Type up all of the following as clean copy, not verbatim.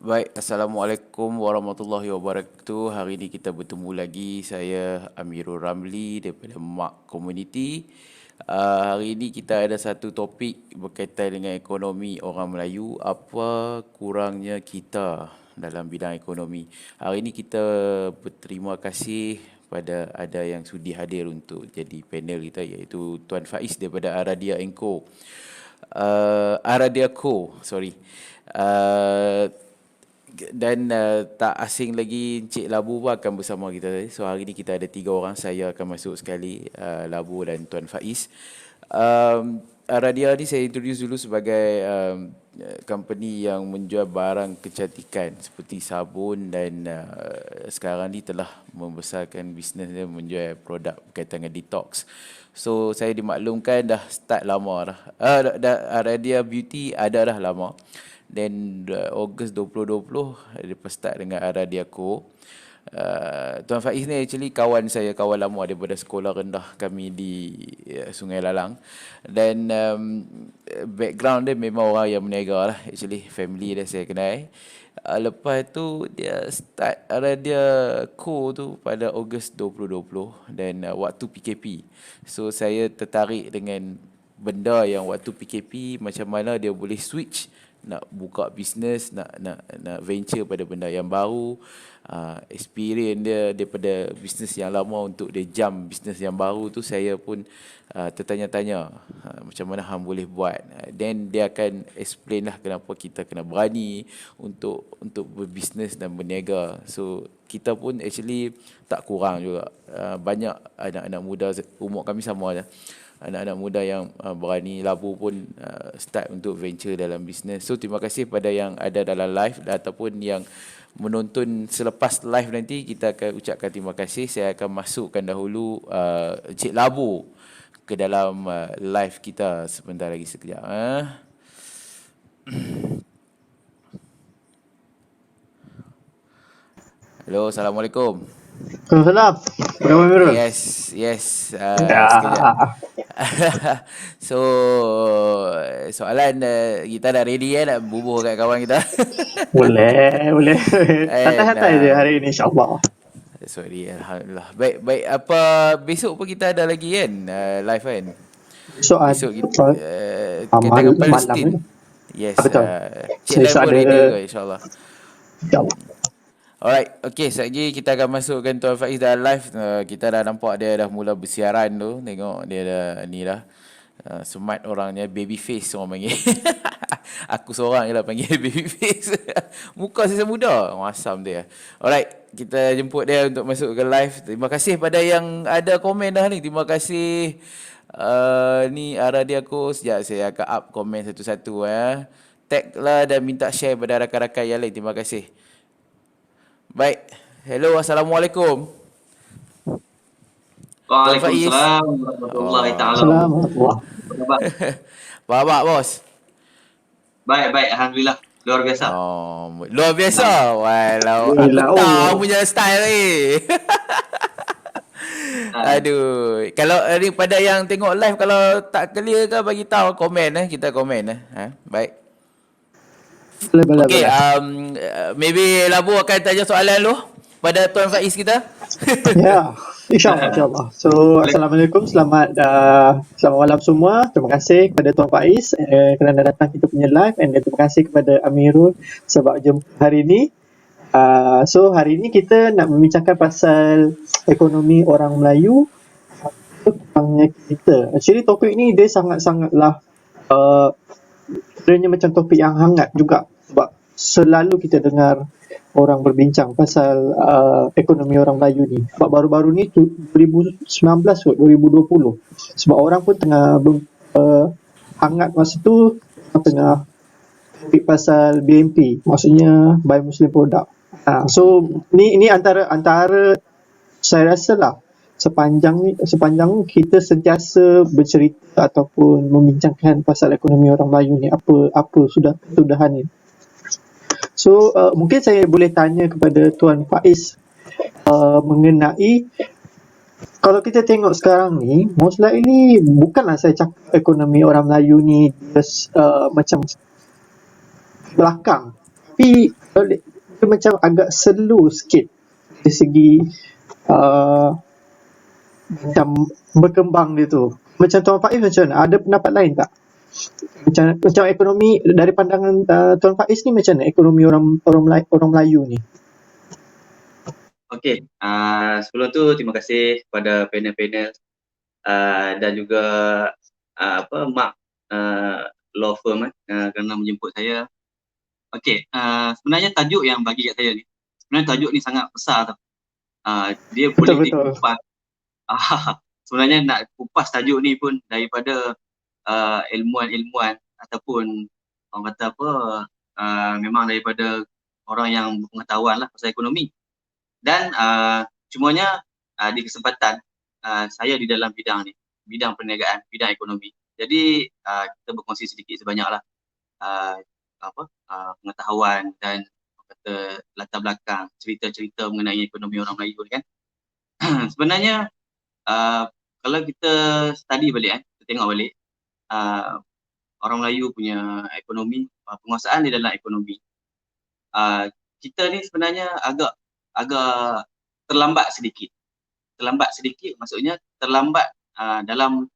Baik, Assalamualaikum warahmatullahi wabarakatuh. Hari ini kita bertemu lagi. Saya Amirul Ramli daripada Mak Community. Hari ini kita ada satu topik berkaitan dengan ekonomi orang Melayu. Apa kurangnya kita dalam bidang ekonomi? Hari ini kita berterima kasih pada ada yang sudi hadir untuk jadi panel kita, iaitu Tuan Faiz daripada Aradia Co. Aradia Co, sorry. Uh, dan tak asing lagi, Encik Labu pun akan bersama kita. So hari ni kita ada 3 orang. Saya akan masuk sekali, Labu dan Tuan Faiz. Radia ni saya introduce dulu sebagai company yang menjual barang kecantikan seperti sabun, dan sekarang ni telah membesarkan bisnes dia menjual produk berkaitan dengan detox. So saya dimaklumkan dah start lama dah. Radia Beauty ada dah lama. Then Ogos 2020 dia start dengan Aradiako. Tuan Faiz ni actually kawan saya, kawan lama daripada sekolah rendah kami di Sungai Lalang. Dan background dia memang orang yang berniaga lah. Actually family dia saya kenal. Lepas tu dia start Aradiako tu pada Ogos 2020 dan waktu PKP. So saya tertarik dengan benda yang waktu PKP, macam mana dia boleh switch nak buka bisnes, nak venture pada benda yang baru. Experience dia daripada bisnes yang lama untuk dia jump bisnes yang baru tu, saya pun tertanya-tanya macam mana hang boleh buat. Then dia akan explain lah kenapa kita kena berani untuk berbisnes dan berniaga. So kita pun actually tak kurang juga. Banyak anak-anak muda umur kami sama je, anak-anak muda yang berani. Labu pun start untuk venture dalam bisnes. So terima kasih pada yang ada dalam live ataupun yang menonton selepas live nanti. Kita akan ucapkan terima kasih. Saya akan masukkan dahulu Encik Labu ke dalam live kita sebentar lagi, sekejap. Hello, Assalamualaikum. Assalamualaikum. Yes. Sekejap. So soalan kita dah ready nak bubuh kat kawan kita. Boleh. Santai-santai je hari ini, insyaAllah. Sorry, Alhamdulillah. Baik. Apa besok pun kita ada lagi kan, live kan? Besok kita kita dengan Palestin. Yes. Betul. Cik Lai pun ready ke, insyaAllah. InsyaAllah. Alright, okay, sekejap lagi kita akan masukkan Tuan Faiz dalam live. Kita dah nampak dia dah mula bersiaran tu. Tengok dia dah ni dah. Smart orangnya, baby face orang panggil. Aku seorang je lah panggil baby face. Muka sisa muda, masam dia. Alright, kita jemput dia untuk masuk ke live. Terima kasih pada yang ada komen dah ni. Terima kasih. Ni Aradiako, sekejap saya akan up komen satu-satu. Tag lah dan minta share pada rakan-rakan yang lain. Terima kasih. Baik. Hello, Assalamualaikum. Waalaikumsalam warahmatullahi taala. Assalamualaikum. Apa khabar, bos? Baik, alhamdulillah. Luar biasa. Luar biasa. Walau aku tahu punya style ni. Aduh. Kalau ni pada yang tengok live, kalau tak clear ke bagi tahu komen kita komen Baik. Boleh. Okay, maybe Labu akan tanya soalan dulu pada Tuan Faiz kita. Ya, insyaAllah. So, Assalamualaikum, selamat malam semua. Terima kasih kepada Tuan Faiz kerana datang kita punya live, and terima kasih kepada Amirul sebab jemput hari ini. So, hari ini kita nak membincangkan pasal ekonomi orang Melayu, kurangnya kita. Actually, topik ni dia sangat-sangatlah sebenarnya macam topik yang hangat juga, sebab selalu kita dengar orang berbincang pasal ekonomi orang Melayu ni. Sebab baru-baru ni 2019 kot, 2020. Sebab orang pun tengah hangat masa tu, tengah topik pasal BMP, maksudnya Buy Muslim Product. So ni antara saya rasa lah sepanjang kita sentiasa bercerita ataupun membincangkan pasal ekonomi orang Melayu ni, apa sudahan ni. So mungkin saya boleh tanya kepada Tuan Faiz mengenai, kalau kita tengok sekarang ni, most likely bukanlah saya cakap ekonomi orang Melayu ni just macam belakang, tapi dia macam agak slow sikit dari segi uh, macam berkembang dia tu. Macam Tuan Faiz macam mana? Ada pendapat lain tak? Macam ekonomi dari pandangan Tuan Faiz ni macam mana ekonomi orang Melayu ni? Okey, sebelum tu terima kasih kepada panel-panel dan juga Mak law firm kerana menjemput saya. Okey, sebenarnya tajuk yang bagi kat saya ni, sebenarnya tajuk ni sangat besar tau. Dia boleh Betul-betul. dikupas. Sebenarnya nak kupas tajuk ni pun daripada ilmuan-ilmuan ataupun orang kata apa, memang daripada orang yang berpengetahuan lah pasal ekonomi. Dan cumanya di kesempatan saya di dalam bidang ni, bidang perniagaan, bidang ekonomi. Jadi kita berkongsi sedikit sebanyak lah pengetahuan dan kata latar belakang, cerita-cerita mengenai ekonomi orang Melayu ni kan. Sebenarnya kalau kita study balik kita tengok balik orang Melayu punya ekonomi, penguasaan di dalam ekonomi. Kita ni sebenarnya agak terlambat sedikit. Terlambat sedikit maksudnya terlambat dalam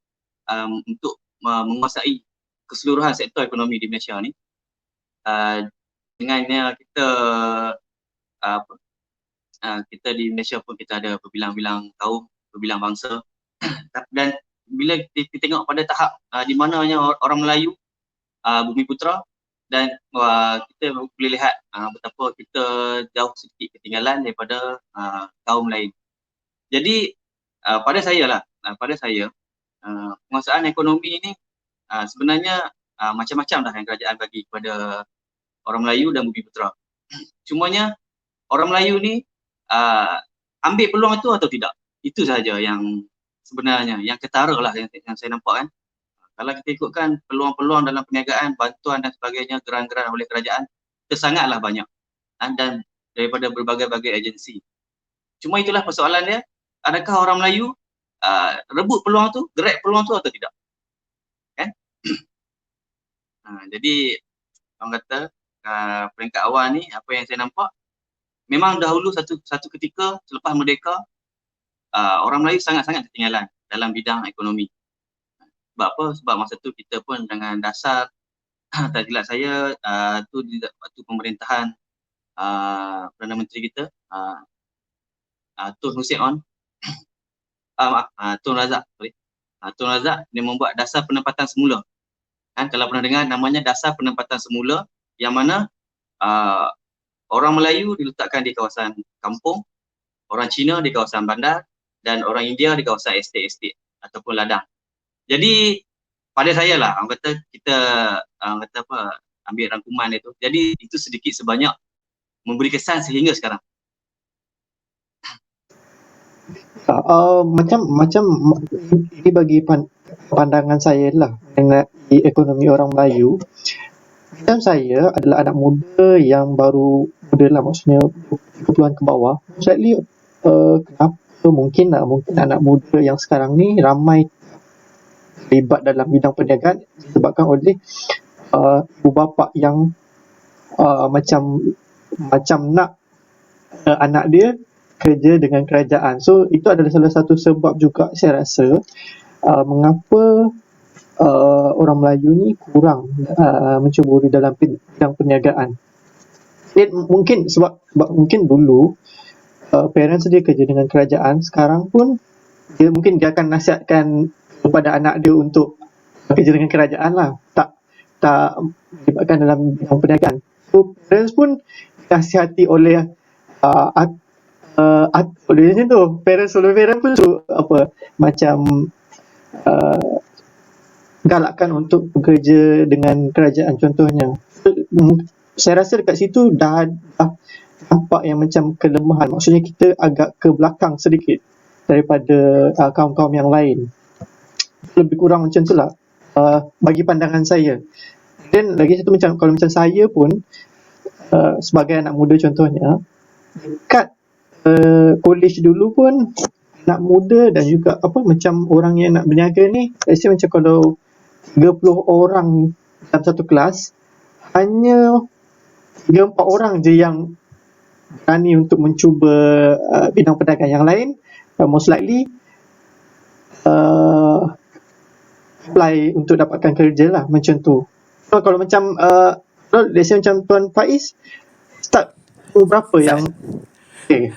untuk menguasai keseluruhan sektor ekonomi di Malaysia ni. Dengannya kita kita di Malaysia pun kita ada berbilang-bilang kaum, berbilang bangsa. Dan bila kita tengok pada tahap di mananya orang Melayu, Bumi Putera, dan kita boleh lihat betapa kita jauh sedikit ketinggalan daripada kaum lain. Jadi pada saya penguasaan ekonomi ini sebenarnya macam-macam dah yang kerajaan bagi kepada orang Melayu dan Bumi Putera. Cumanya orang Melayu ni ambil peluang itu atau tidak? Itu sahaja yang sebenarnya, yang ketara lah yang saya nampak kan. Kalau kita ikutkan peluang-peluang dalam perniagaan, bantuan dan sebagainya, geran-geran oleh kerajaan, sangatlah banyak dan daripada berbagai-bagai agensi. Cuma itulah persoalan dia, adakah orang Melayu rebut peluang tu, gerak peluang tu atau tidak? Kan? Jadi orang kata peringkat awal ni apa yang saya nampak, memang dahulu satu ketika selepas merdeka orang Melayu sangat-sangat ketinggalan dalam bidang ekonomi. Sebab apa? Sebab masa tu kita pun dengan dasar tak silap saya tu di waktu pemerintahan Perdana Menteri kita Tun Hussein On Tun Razak Tun Razak dia membuat dasar penempatan semula kan, kalau pernah dengar namanya dasar penempatan semula, yang mana orang Melayu diletakkan di kawasan kampung, orang Cina di kawasan bandar, dan orang India di kawasan estate ataupun ladang. Jadi pada saya lah, orang kata kita ambil rangkuman itu. Jadi itu sedikit sebanyak memberi kesan sehingga sekarang. Macam ini bagi pandangan saya lah mengenai ekonomi orang Melayu. Macam saya adalah anak muda yang baru muda lah, maksudnya 20-an ke bawah. Sadly, kenapa mungkin anak muda yang sekarang ni ramai terlibat dalam bidang perniagaan disebabkan oleh ibu bapa yang macam nak anak dia kerja dengan kerajaan. So itu adalah salah satu sebab juga saya rasa mengapa orang Melayu ni kurang menceburi dalam bidang perniagaan. Mungkin sebab mungkin dulu parents dia kerja dengan kerajaan, sekarang pun dia akan nasihatkan kepada anak dia untuk kerja dengan kerajaan lah, tak melibatkan dalam bidang perniagaan. So parents pun nasihati oleh oleh macam tu, parents pun macam galakkan untuk bekerja dengan kerajaan contohnya. Saya rasa dekat situ dah nampak yang macam kelemahan, maksudnya kita agak ke belakang sedikit daripada kaum-kaum yang lain. Lebih kurang macam tu lah bagi pandangan saya. Dan lagi satu, kalau macam saya pun sebagai anak muda contohnya, dekat college dulu pun anak muda dan juga macam orang yang nak berniaga ni, saya macam kalau 30 orang dalam satu kelas, hanya 3-4 orang je yang berani untuk mencuba bidang perdagangan yang lain, most likely apply untuk dapatkan kerja lah, macam tu. So, kalau macam let's say macam Tuan Faiz start umur berapa yang okay.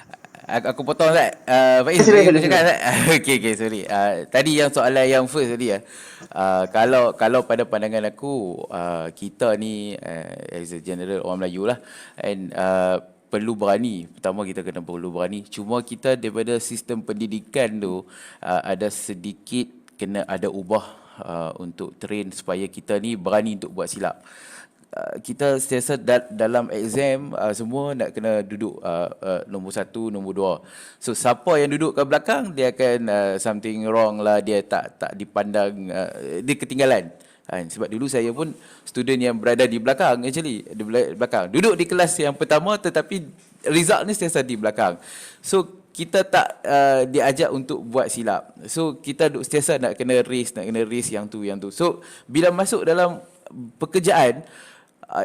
Aku potong tak? Faiz, Sila, bagi aku sila, cakap sila. tak? Okay, sorry. Tadi yang soalan yang first tadi kalau pada pandangan aku, kita ni as a general orang Melayu lah, and perlu berani. Pertama kita kena perlu berani. Cuma kita daripada sistem pendidikan tu ada sedikit kena ada ubah untuk train supaya kita ni berani untuk buat silap. Kita sentiasa dalam exam semua nak kena duduk nombor 1, nombor 2. So siapa yang duduk kat belakang dia akan something wrong lah, dia tak dipandang, dia ketinggalan. Sebab dulu saya pun student yang berada di belakang, actually di belakang. Duduk di kelas yang pertama tetapi result ni sentiasa di belakang. So kita tak diajak untuk buat silap. So kita sentiasa nak kena race yang tu. So bila masuk dalam pekerjaan,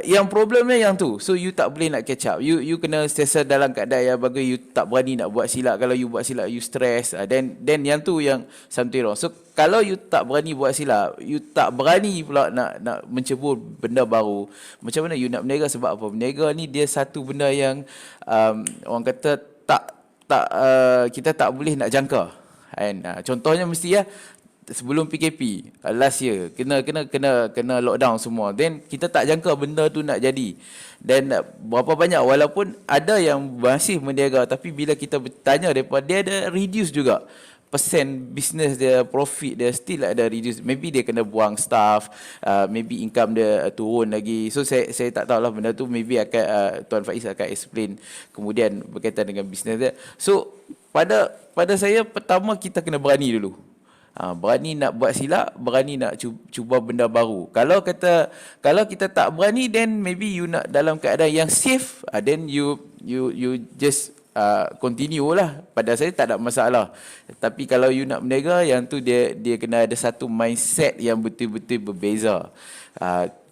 yang problemnya yang tu. So you tak boleh nak catch up. You kena sentiasa dalam keadaan yang bagus. You tak berani nak buat silap. Kalau you buat silap, you stress. Then yang tu yang something wrong. So kalau you tak berani buat silap, you tak berani pula nak mencebur benda baru. Macam mana you nak berniaga? Sebab apa? Berniaga ni dia satu benda yang orang kata kita tak boleh nak jangka. Contohnya mesti sebelum PKP last year kena lockdown semua, then kita tak jangka benda tu nak jadi. Dan berapa banyak, walaupun ada yang masih berniaga, tapi bila kita bertanya mereka, dia ada reduce juga persen business dia, profit dia still ada reduce. Maybe dia kena buang staff, maybe income dia turun lagi. So saya tak tahulah benda tu, maybe akan Tuan Faiz akan explain kemudian berkaitan dengan business dia. So pada saya, pertama kita kena berani dulu. Berani nak buat silap, berani nak cuba benda baru. Kalau kita tak berani, then maybe you nak dalam keadaan yang safe, then you just continue lah. Pada saya tak ada masalah. Tapi kalau you nak berniaga, yang tu dia kena ada satu mindset yang betul-betul berbeza.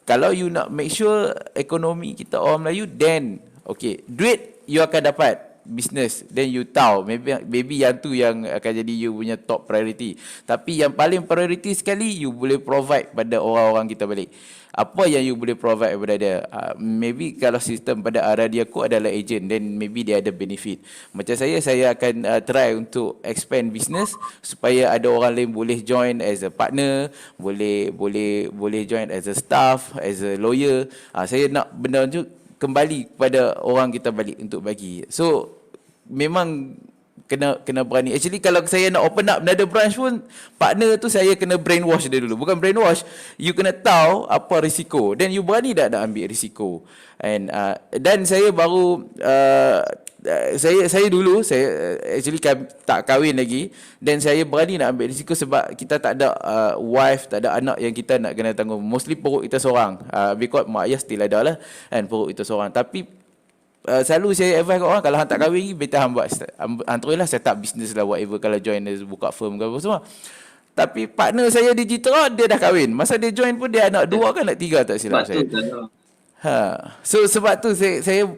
Kalau you nak make sure ekonomi kita orang Melayu, then okay, duit you akan dapat, business, then you tahu maybe yang tu yang akan jadi you punya top priority. Tapi yang paling priority sekali, you boleh provide pada orang-orang kita balik. Apa yang you boleh provide kepada dia? Maybe kalau sistem pada arah dia aku adalah agent, then maybe dia ada benefit. Macam saya akan try untuk expand business supaya ada orang lain boleh join as a partner, boleh join as a staff, as a lawyer. Saya nak benda tu kembali kepada orang kita balik untuk bagi. So memang kena berani. Actually kalau saya nak open up another branch pun, partner tu saya kena brainwash dia dulu. Bukan brainwash, you kena tahu apa risiko, then you berani tak nak ambil risiko. Dan saya baru saya dulu actually tak kahwin lagi, dan saya berani nak ambil risiko sebab kita tak ada wife, tak ada anak yang kita nak kena tanggung. Mostly perut kita seorang, because mak ayah still ada lah kan, perut kita seorang. Tapi selalu saya advise kat orang, kalau hang tak kahwin lagi, better hang buat, antaranya set up business lah, whatever, kalau join buka firm ke apa semua. Tapi partner saya digital, dia dah kahwin. Masa dia join pun dia anak 2 kan, anak 3 tak silap saya. So sebab tu saya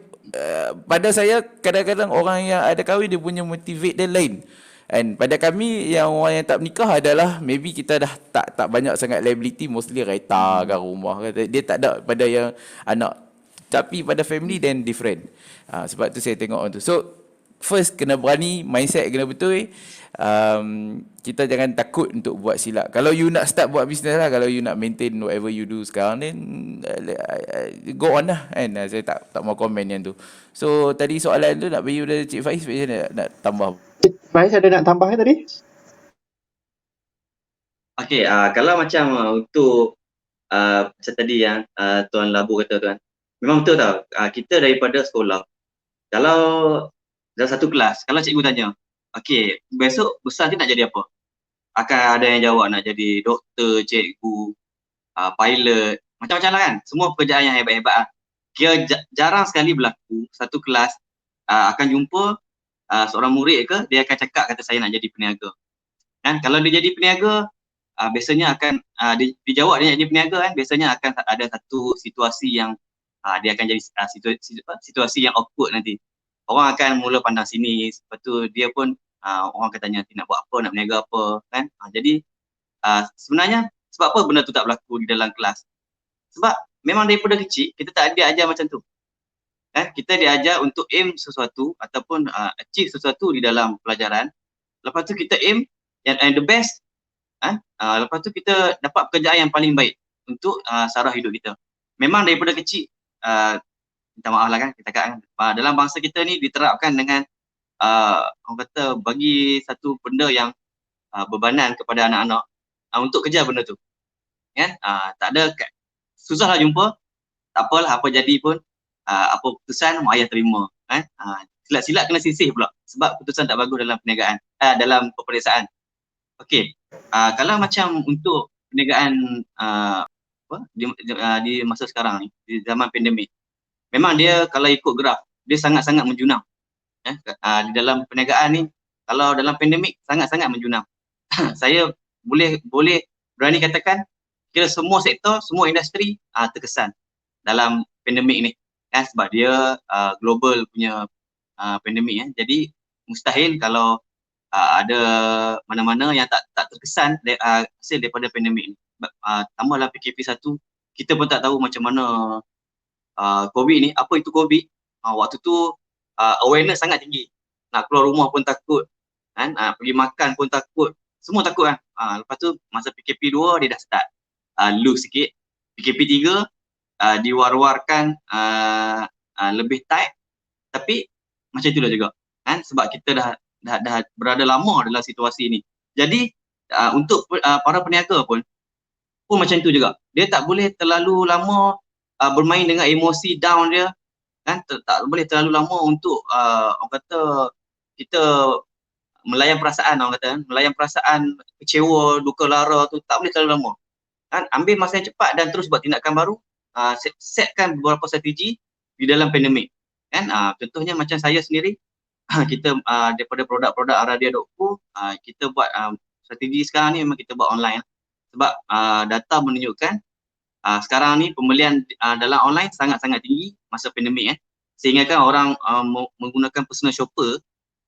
pada saya kadang-kadang orang yang ada kahwin, dia punya motivate dia lain. And pada kami yang orang yang tak menikah adalah maybe kita dah tak banyak sangat liability, mostly kereta ke rumah ke, dia tak ada pada yang anak. Tapi pada family then different. Sebab tu saya tengok orang tu. So first kena berani, mindset kena betul. Kita jangan takut untuk buat silap. Kalau you nak start buat business lah, kalau you nak maintain whatever you do sekarang, then go on lah kan. Saya tak mau komen yang tu. So tadi soalan tu nak bagi pada Cik Faiz, macam mana nak tambah? Cik Faiz ada nak tambah tadi? Okay, kalau macam untuk macam tadi yang Tuan Labu kata tuan, memang betul tau. Kita daripada sekolah, kalau dalam satu kelas, kalau cikgu tanya, okay, besok besar ni nak jadi apa? Akan ada yang jawab nak jadi doktor, cikgu, pilot, macam-macam lah kan. Semua pekerjaan yang hebat-hebat lah. Kira jarang sekali berlaku satu kelas akan jumpa seorang murid ke, dia akan cakap kata saya nak jadi peniaga. Kan? Kalau dia jadi peniaga, biasanya akan dijawab dia nak jadi peniaga kan, biasanya akan ada satu situasi yang dia akan jadi situasi yang awkward nanti. Orang akan mula pandang sini, lepas tu dia pun orang akan tanya nak buat apa, nak berniaga apa kan. Jadi sebenarnya sebab apa benda tu tak berlaku di dalam kelas? Sebab memang daripada kecil kita tak ada ajar macam tu. Kan? Kita diajar untuk aim sesuatu ataupun achieve sesuatu di dalam pelajaran. Lepas tu kita aim and the best kan? Lepas tu kita dapat pekerjaan yang paling baik untuk sara hidup kita. Memang daripada kecil minta maaf lah kan kita katakan dalam bangsa kita ni diterapkan dengan orang kata bagi satu benda yang bebanan kepada anak-anak untuk kejar benda tu kan. Tak ada susahlah jumpa, tak apalah apa jadi pun apa keputusan mak ayah terima kan. Silat-silat kena sisih pula sebab keputusan tak bagus dalam perniagaan dalam peperiksaan. Okey, kalau macam untuk perniagaan di masa sekarang ni di zaman pandemik, memang dia kalau ikut graf dia sangat-sangat menjunam. Di dalam perniagaan ni kalau dalam pandemik sangat-sangat menjunam. Saya boleh berani katakan kira semua sektor, semua industri terkesan dalam pandemik ni kan, sebab dia global punya pandemik jadi mustahil kalau ada mana-mana yang tak terkesan hasil daripada pandemik ni. Tambahlah PKP 1, kita pun tak tahu macam mana COVID ni, apa itu COVID. Waktu tu awareness sangat tinggi, nak keluar rumah pun takut kan, pergi makan pun takut, semua takut kan. Lepas tu masa PKP 2 dia dah start loose sikit. PKP 3 diwar-warkan lebih tight, tapi macam itulah juga kan, sebab kita dah berada lama dalam situasi ni. Jadi untuk para peniaga pun macam itu juga. Dia tak boleh terlalu lama bermain dengan emosi down dia kan, tak boleh terlalu lama untuk orang kata kita melayan perasaan, orang kata melayan perasaan kecewa, duka lara tu tak boleh terlalu lama kan. Ambil masa yang cepat dan terus buat tindakan baru, setkan beberapa strategi di dalam pandemik kan. Contohnya macam saya sendiri kita daripada produk-produk Aradia.co kita buat strategi sekarang ni memang kita buat online sebab data menunjukkan sekarang ni pembelian dalam online sangat-sangat tinggi masa pandemik sehingga kan orang menggunakan personal shopper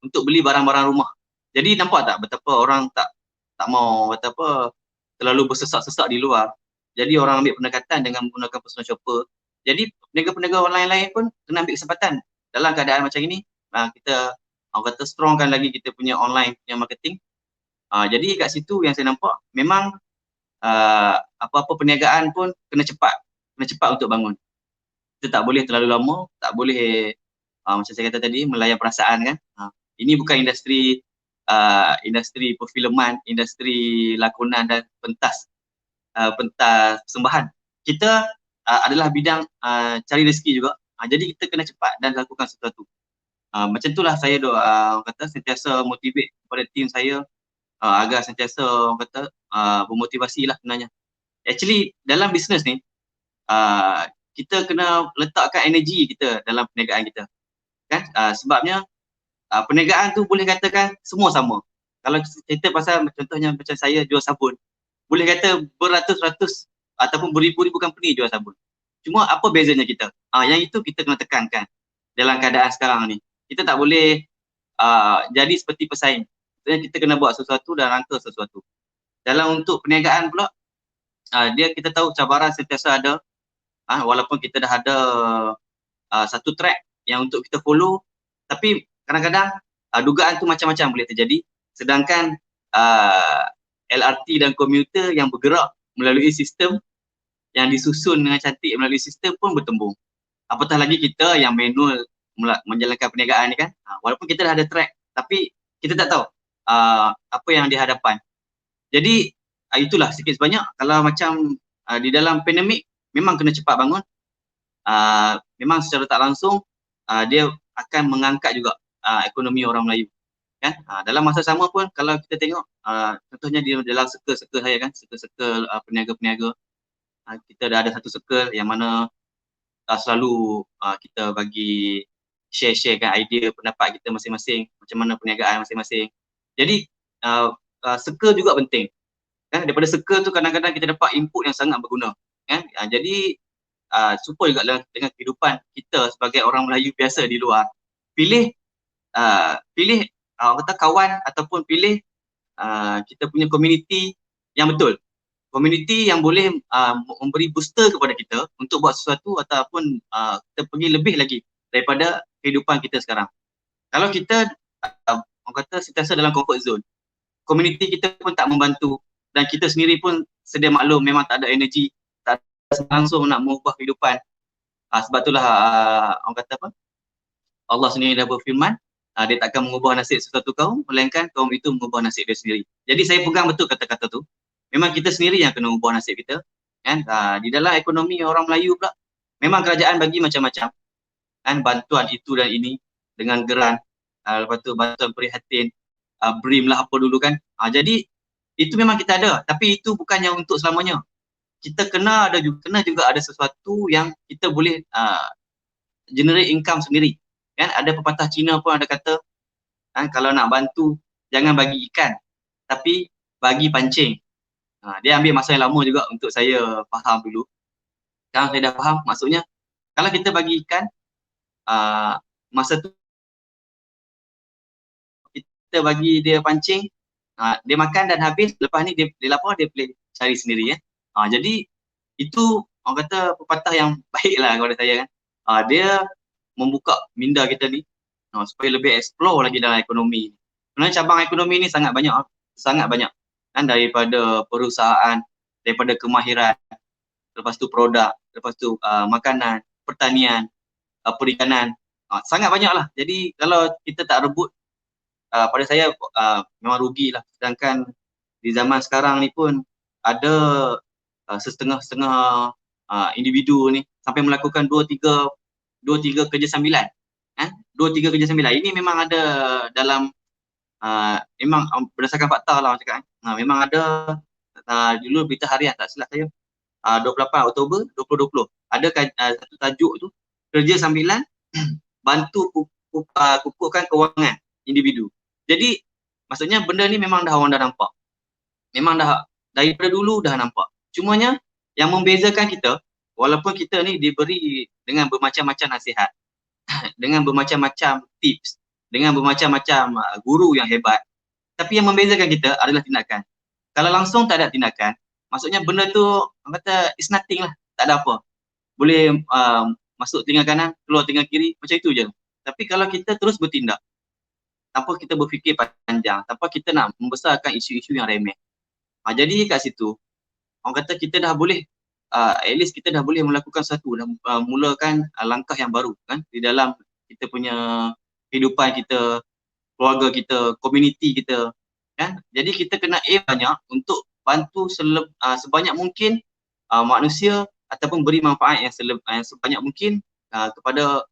untuk beli barang-barang rumah. Jadi nampak tak betapa orang tak mau terlalu bersesak-sesak di luar. Jadi orang ambil pendekatan dengan menggunakan personal shopper. Jadi peniaga-peniaga online lain pun kena ambil kesempatan dalam keadaan macam ini. Kita orang kata strongkan lagi kita punya online punya marketing. Jadi kat situ yang saya nampak memang apa-apa perniagaan pun kena cepat untuk bangun. Kita tak boleh terlalu lama, tak boleh macam saya kata tadi melayan perasaan kan. Ini bukan industri perfilman, industri lakonan dan pentas persembahan. Kita adalah bidang cari rezeki juga. Jadi kita kena cepat dan lakukan sesuatu. Macam itulah saya kata sentiasa motivate kepada tim saya agar sentiasa orang kata bermotivasi lah sebenarnya. Actually dalam bisnes ni kita kena letakkan energi kita dalam perniagaan kita kan. Sebabnya perniagaan tu boleh katakan semua sama. Kalau cerita pasal contohnya macam saya jual sabun, boleh kata beratus-ratus ataupun beribu-ribu company jual sabun. Cuma apa bezanya kita? Yang itu kita kena tekankan dalam keadaan sekarang ni. Kita tak boleh jadi seperti pesaing. Maksudnya kita kena buat sesuatu dan rangka sesuatu. Dalam untuk perniagaan pula, kita tahu cabaran sentiasa ada. Walaupun kita dah ada satu track yang untuk kita follow, tapi kadang-kadang dugaan tu macam-macam boleh terjadi. Sedangkan LRT dan komuter yang bergerak melalui sistem yang disusun dengan cantik melalui sistem pun bertembung. Apatah lagi kita yang manual menjalankan perniagaan ni kan. Walaupun kita dah ada track, tapi kita tak tahu apa yang di hadapan. Jadi itulah sikit sebanyak kalau macam di dalam pandemik memang kena cepat bangun. Memang secara tak langsung dia akan mengangkat juga ekonomi orang Melayu kan. Dalam masa sama pun kalau kita tengok contohnya di dalam circle saya kan, circle peniaga-peniaga, kita dah ada satu circle yang mana selalu kita bagi share-kan idea pendapat kita masing-masing, macam mana perniagaan masing-masing. Jadi circle juga penting kan. Daripada circle tu kadang-kadang kita dapat input yang sangat berguna kan. Jadi serupa juga dengan kehidupan kita sebagai orang Melayu biasa di luar. Pilih orang kata kawan ataupun pilih kita punya komuniti yang betul. Komuniti yang boleh memberi booster kepada kita untuk buat sesuatu ataupun kita pergi lebih lagi daripada kehidupan kita sekarang. Kalau kita orang kata sentiasa dalam comfort zone, komuniti kita pun tak membantu dan kita sendiri pun sedia maklum memang tak ada energi, tak ada langsung nak mengubah kehidupan. Sebab itulah orang kata apa? Allah sendiri dah berfirman, dia takkan mengubah nasib sesuatu kaum, melainkan kaum itu mengubah nasib dia sendiri. Jadi saya pegang betul kata-kata tu. Memang kita sendiri yang kena ubah nasib kita. Kan? Di dalam ekonomi orang Melayu pula, memang kerajaan bagi macam-macam. Kan? Bantuan itu dan ini dengan geran, lepas tu bantuan prihatin, BRIM lah apa dulu kan. Jadi itu memang kita ada, tapi itu bukannya untuk selamanya. Kita kena juga ada sesuatu yang kita boleh generate income sendiri. Kan? Ada pepatah Cina pun ada kata, kan, kalau nak bantu jangan bagi ikan, tapi bagi pancing. Dia ambil masa yang lama juga untuk saya faham dulu. Sekarang saya dah faham, maksudnya kalau kita bagi ikan, masa tu kita bagi dia pancing, dia makan dan habis, lepas ni dia lapar, dia boleh cari sendiri ya. Jadi itu orang kata pepatah yang baik lah kepada saya kan. Dia membuka minda kita ni supaya lebih explore lagi dalam ekonomi. Sebenarnya cabang ekonomi ni sangat banyak kan, daripada perusahaan, daripada kemahiran, lepas tu produk, lepas tu makanan, pertanian, perikanan, sangat banyak lah. Jadi kalau kita tak rebut, pada saya memang rugilah. Sedangkan di zaman sekarang ni pun ada setengah-setengah individu ni sampai melakukan 2-3 kerja sambilan. 2-3 kerja sambilan. Ini memang ada dalam memang berdasarkan fakta lah cakap. Memang ada dulu berita harian tak silap saya 28 Oktober 2020 ada satu tajuk tu, kerja sambilan bantu kukuhkan kewangan individu. Jadi maksudnya benda ni memang orang dah nampak. Memang dah daripada dulu dah nampak. Cumanya yang membezakan kita, walaupun kita ni diberi dengan bermacam-macam nasihat, dengan bermacam-macam tips, dengan bermacam-macam guru yang hebat, tapi yang membezakan kita adalah tindakan. Kalau langsung tak ada tindakan, maksudnya benda tu orang kata it's nothing lah, tak ada apa. Boleh masuk telinga kanan, keluar telinga kiri, macam itu je. Tapi kalau kita terus bertindak, tanpa kita berfikir panjang, tanpa kita nak membesarkan isu-isu yang remeh, jadi kat situ orang kata kita dah boleh at least kita dah boleh melakukan satu, dah mulakan langkah yang baru kan di dalam kita punya kehidupan kita, keluarga kita, komuniti kita kan. Jadi kita kena aim banyak untuk bantu sebanyak mungkin manusia ataupun beri manfaat yang sebanyak mungkin kepada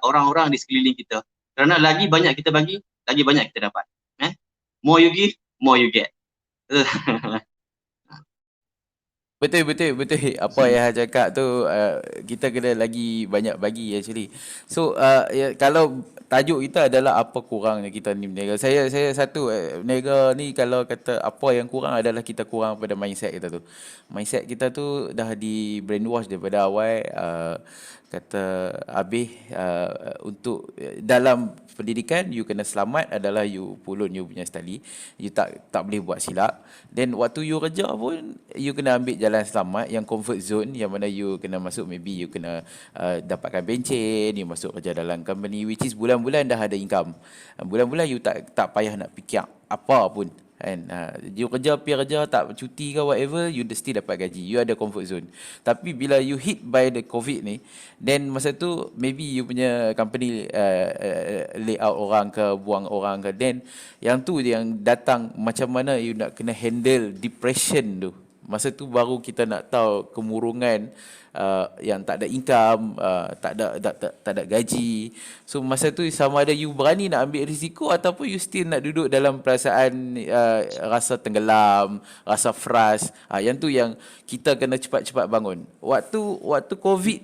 orang-orang di sekeliling kita. Kerana lagi banyak kita bagi, lagi banyak kita dapat kan. More you give, more you get. Betul. Apa yang cakap tu kita kena lagi banyak bagi actually. So kalau tajuk kita adalah apa kurangnya kita ni berniaga. Saya satu berniaga ni kalau kata apa yang kurang adalah kita kurang pada mindset kita tu. Mindset kita tu dah di brainwash daripada awal, kata habis untuk dalam pendidikan you kena selamat adalah you pulun you punya study, you tak boleh buat silap. Then waktu you kerja pun you kena ambil jalan selamat yang comfort zone, yang mana you kena masuk, maybe you kena dapatkan bencin, you masuk kerja dalam company which is bulan-bulan dah ada income. Bulan-bulan you tak payah nak fikir apa pun kan. You pergi kerja tak cuti ke whatever, you still dapat gaji, you ada comfort zone. Tapi bila you hit by the COVID ni, then masa tu maybe you punya company lay out orang ke, buang orang ke, then yang tu yang datang macam mana you nak kena handle depression tu. Masa tu baru kita nak tahu kemurungan yang tak ada income, tak ada gaji. So masa tu sama ada you berani nak ambil risiko ataupun you still nak duduk dalam perasaan rasa tenggelam, rasa frust. Yang tu yang kita kena cepat-cepat bangun. Waktu COVID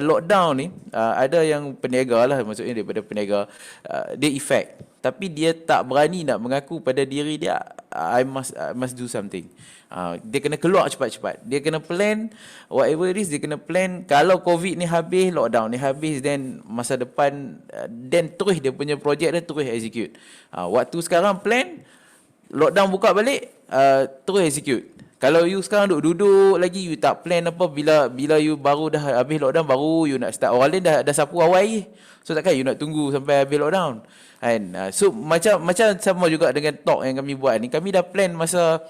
lockdown ni, ada yang peniaga lah, maksudnya daripada peniaga, dia effect. Tapi dia tak berani nak mengaku pada diri dia, I must do something. Dia kena keluar cepat-cepat. Dia kena plan, whatever it is, dia kena plan. Kalau COVID ni habis, lockdown ni habis, then masa depan, then terus dia punya projek dia terus execute. Waktu sekarang plan, lockdown buka balik, terus execute. Kalau you sekarang duduk lagi, you tak plan apa, bila you baru dah habis lockdown, baru you nak start. Orang lain dah sapu awal lagi. So takkan you nak tunggu sampai habis lockdown. Kan? So macam sama juga dengan talk yang kami buat ni. Kami dah plan masa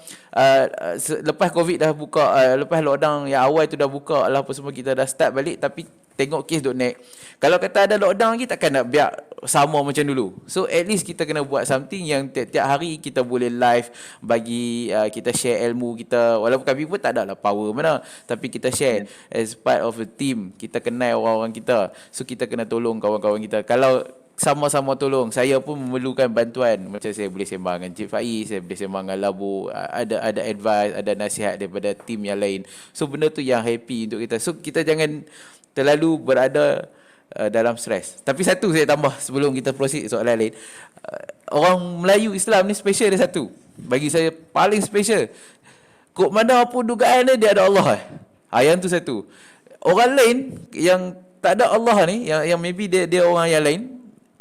lepas COVID dah buka, lepas lockdown yang awal tu dah buka lah apa semua, kita dah start balik. Tapi tengok kes duk naik. Kalau kata ada lockdown lagi, takkan nak biar sama macam dulu. So at least kita kena buat something yang tiap-tiap hari kita boleh live, bagi kita share ilmu kita. Walaupun kami pun tak ada lah power mana, tapi kita share as part of a team. Kita kenal orang-orang kita, so kita kena tolong kawan-kawan kita. Kalau sama-sama tolong, saya pun memerlukan bantuan. Macam saya boleh sembang dengan Cik Faiz, saya boleh sembang dengan Labu, ada advice, ada nasihat daripada tim yang lain. So benda tu yang happy untuk kita. So kita jangan terlalu berada dalam stres. Tapi satu saya tambah sebelum kita proceed soalan lain. Orang Melayu Islam ni special dia satu. Bagi saya paling special. Kok mana pun dugaan dia ada Allah. Yang tu satu. Orang lain yang tak ada Allah ni, yang maybe dia orang yang lain,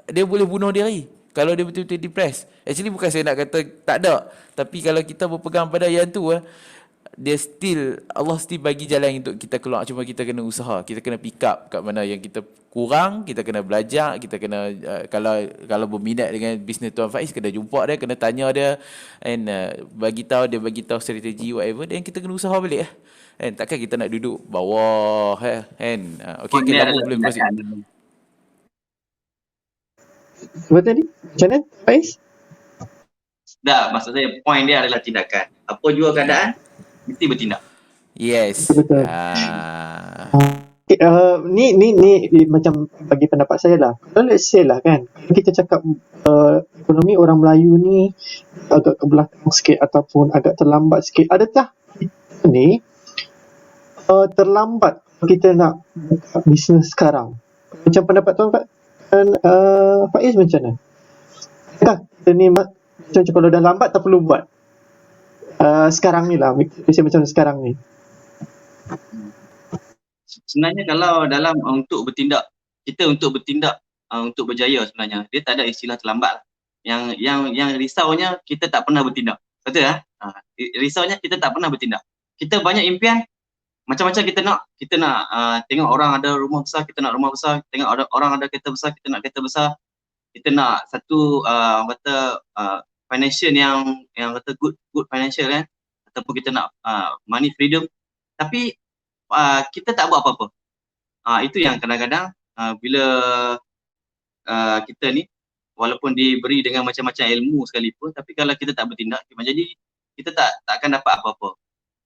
dia boleh bunuh diri kalau dia betul-betul depressed. Actually bukan saya nak kata tak ada, tapi kalau kita berpegang pada yang tu, Allah still bagi jalan untuk kita keluar. Cuma kita kena usaha, kita kena pick up kat mana yang kita kurang, kita kena belajar, kita kena kalau berminat dengan bisnes Tuan Faiz, kena jumpa dia, kena tanya dia, and bagi tahu strategi whatever, dan kita kena usaha balik. And takkan kita nak duduk bawah kan. Okey, kita boleh proceed. Betul ni? Macam mana Faiz? Dah, maksud saya point dia adalah tindakan. Apa jua keadaan, mesti bertindak. Yes. Betul. Ni macam bagi pendapat saya lah. Kalau let's say lah kan, kita cakap ekonomi orang Melayu ni agak ke belakang sikit ataupun agak terlambat sikit. Adakah ni terlambat kita nak buka bisnes sekarang? Macam pendapat Tuan Faiz macam mana? Adakah kita ni macam kalau dah lambat tak perlu buat? Sekarang ni lah, macam sekarang ni. Sebenarnya kalau dalam untuk bertindak, untuk berjaya sebenarnya, dia tak ada istilah terlambat. Yang risaunya kita tak pernah bertindak. Betul tak? Risaunya kita tak pernah bertindak. Kita banyak impian, macam-macam kita nak tengok orang ada rumah besar, kita nak rumah besar. Tengok orang ada kereta besar, kita nak kereta besar. Kita nak satu financial yang kata good financial kan, ataupun kita nak money freedom, tapi kita tak buat apa-apa. Itu yang kadang-kadang bila kita ni walaupun diberi dengan macam-macam ilmu sekalipun, tapi kalau kita tak bertindak, jadi kita tak akan dapat apa-apa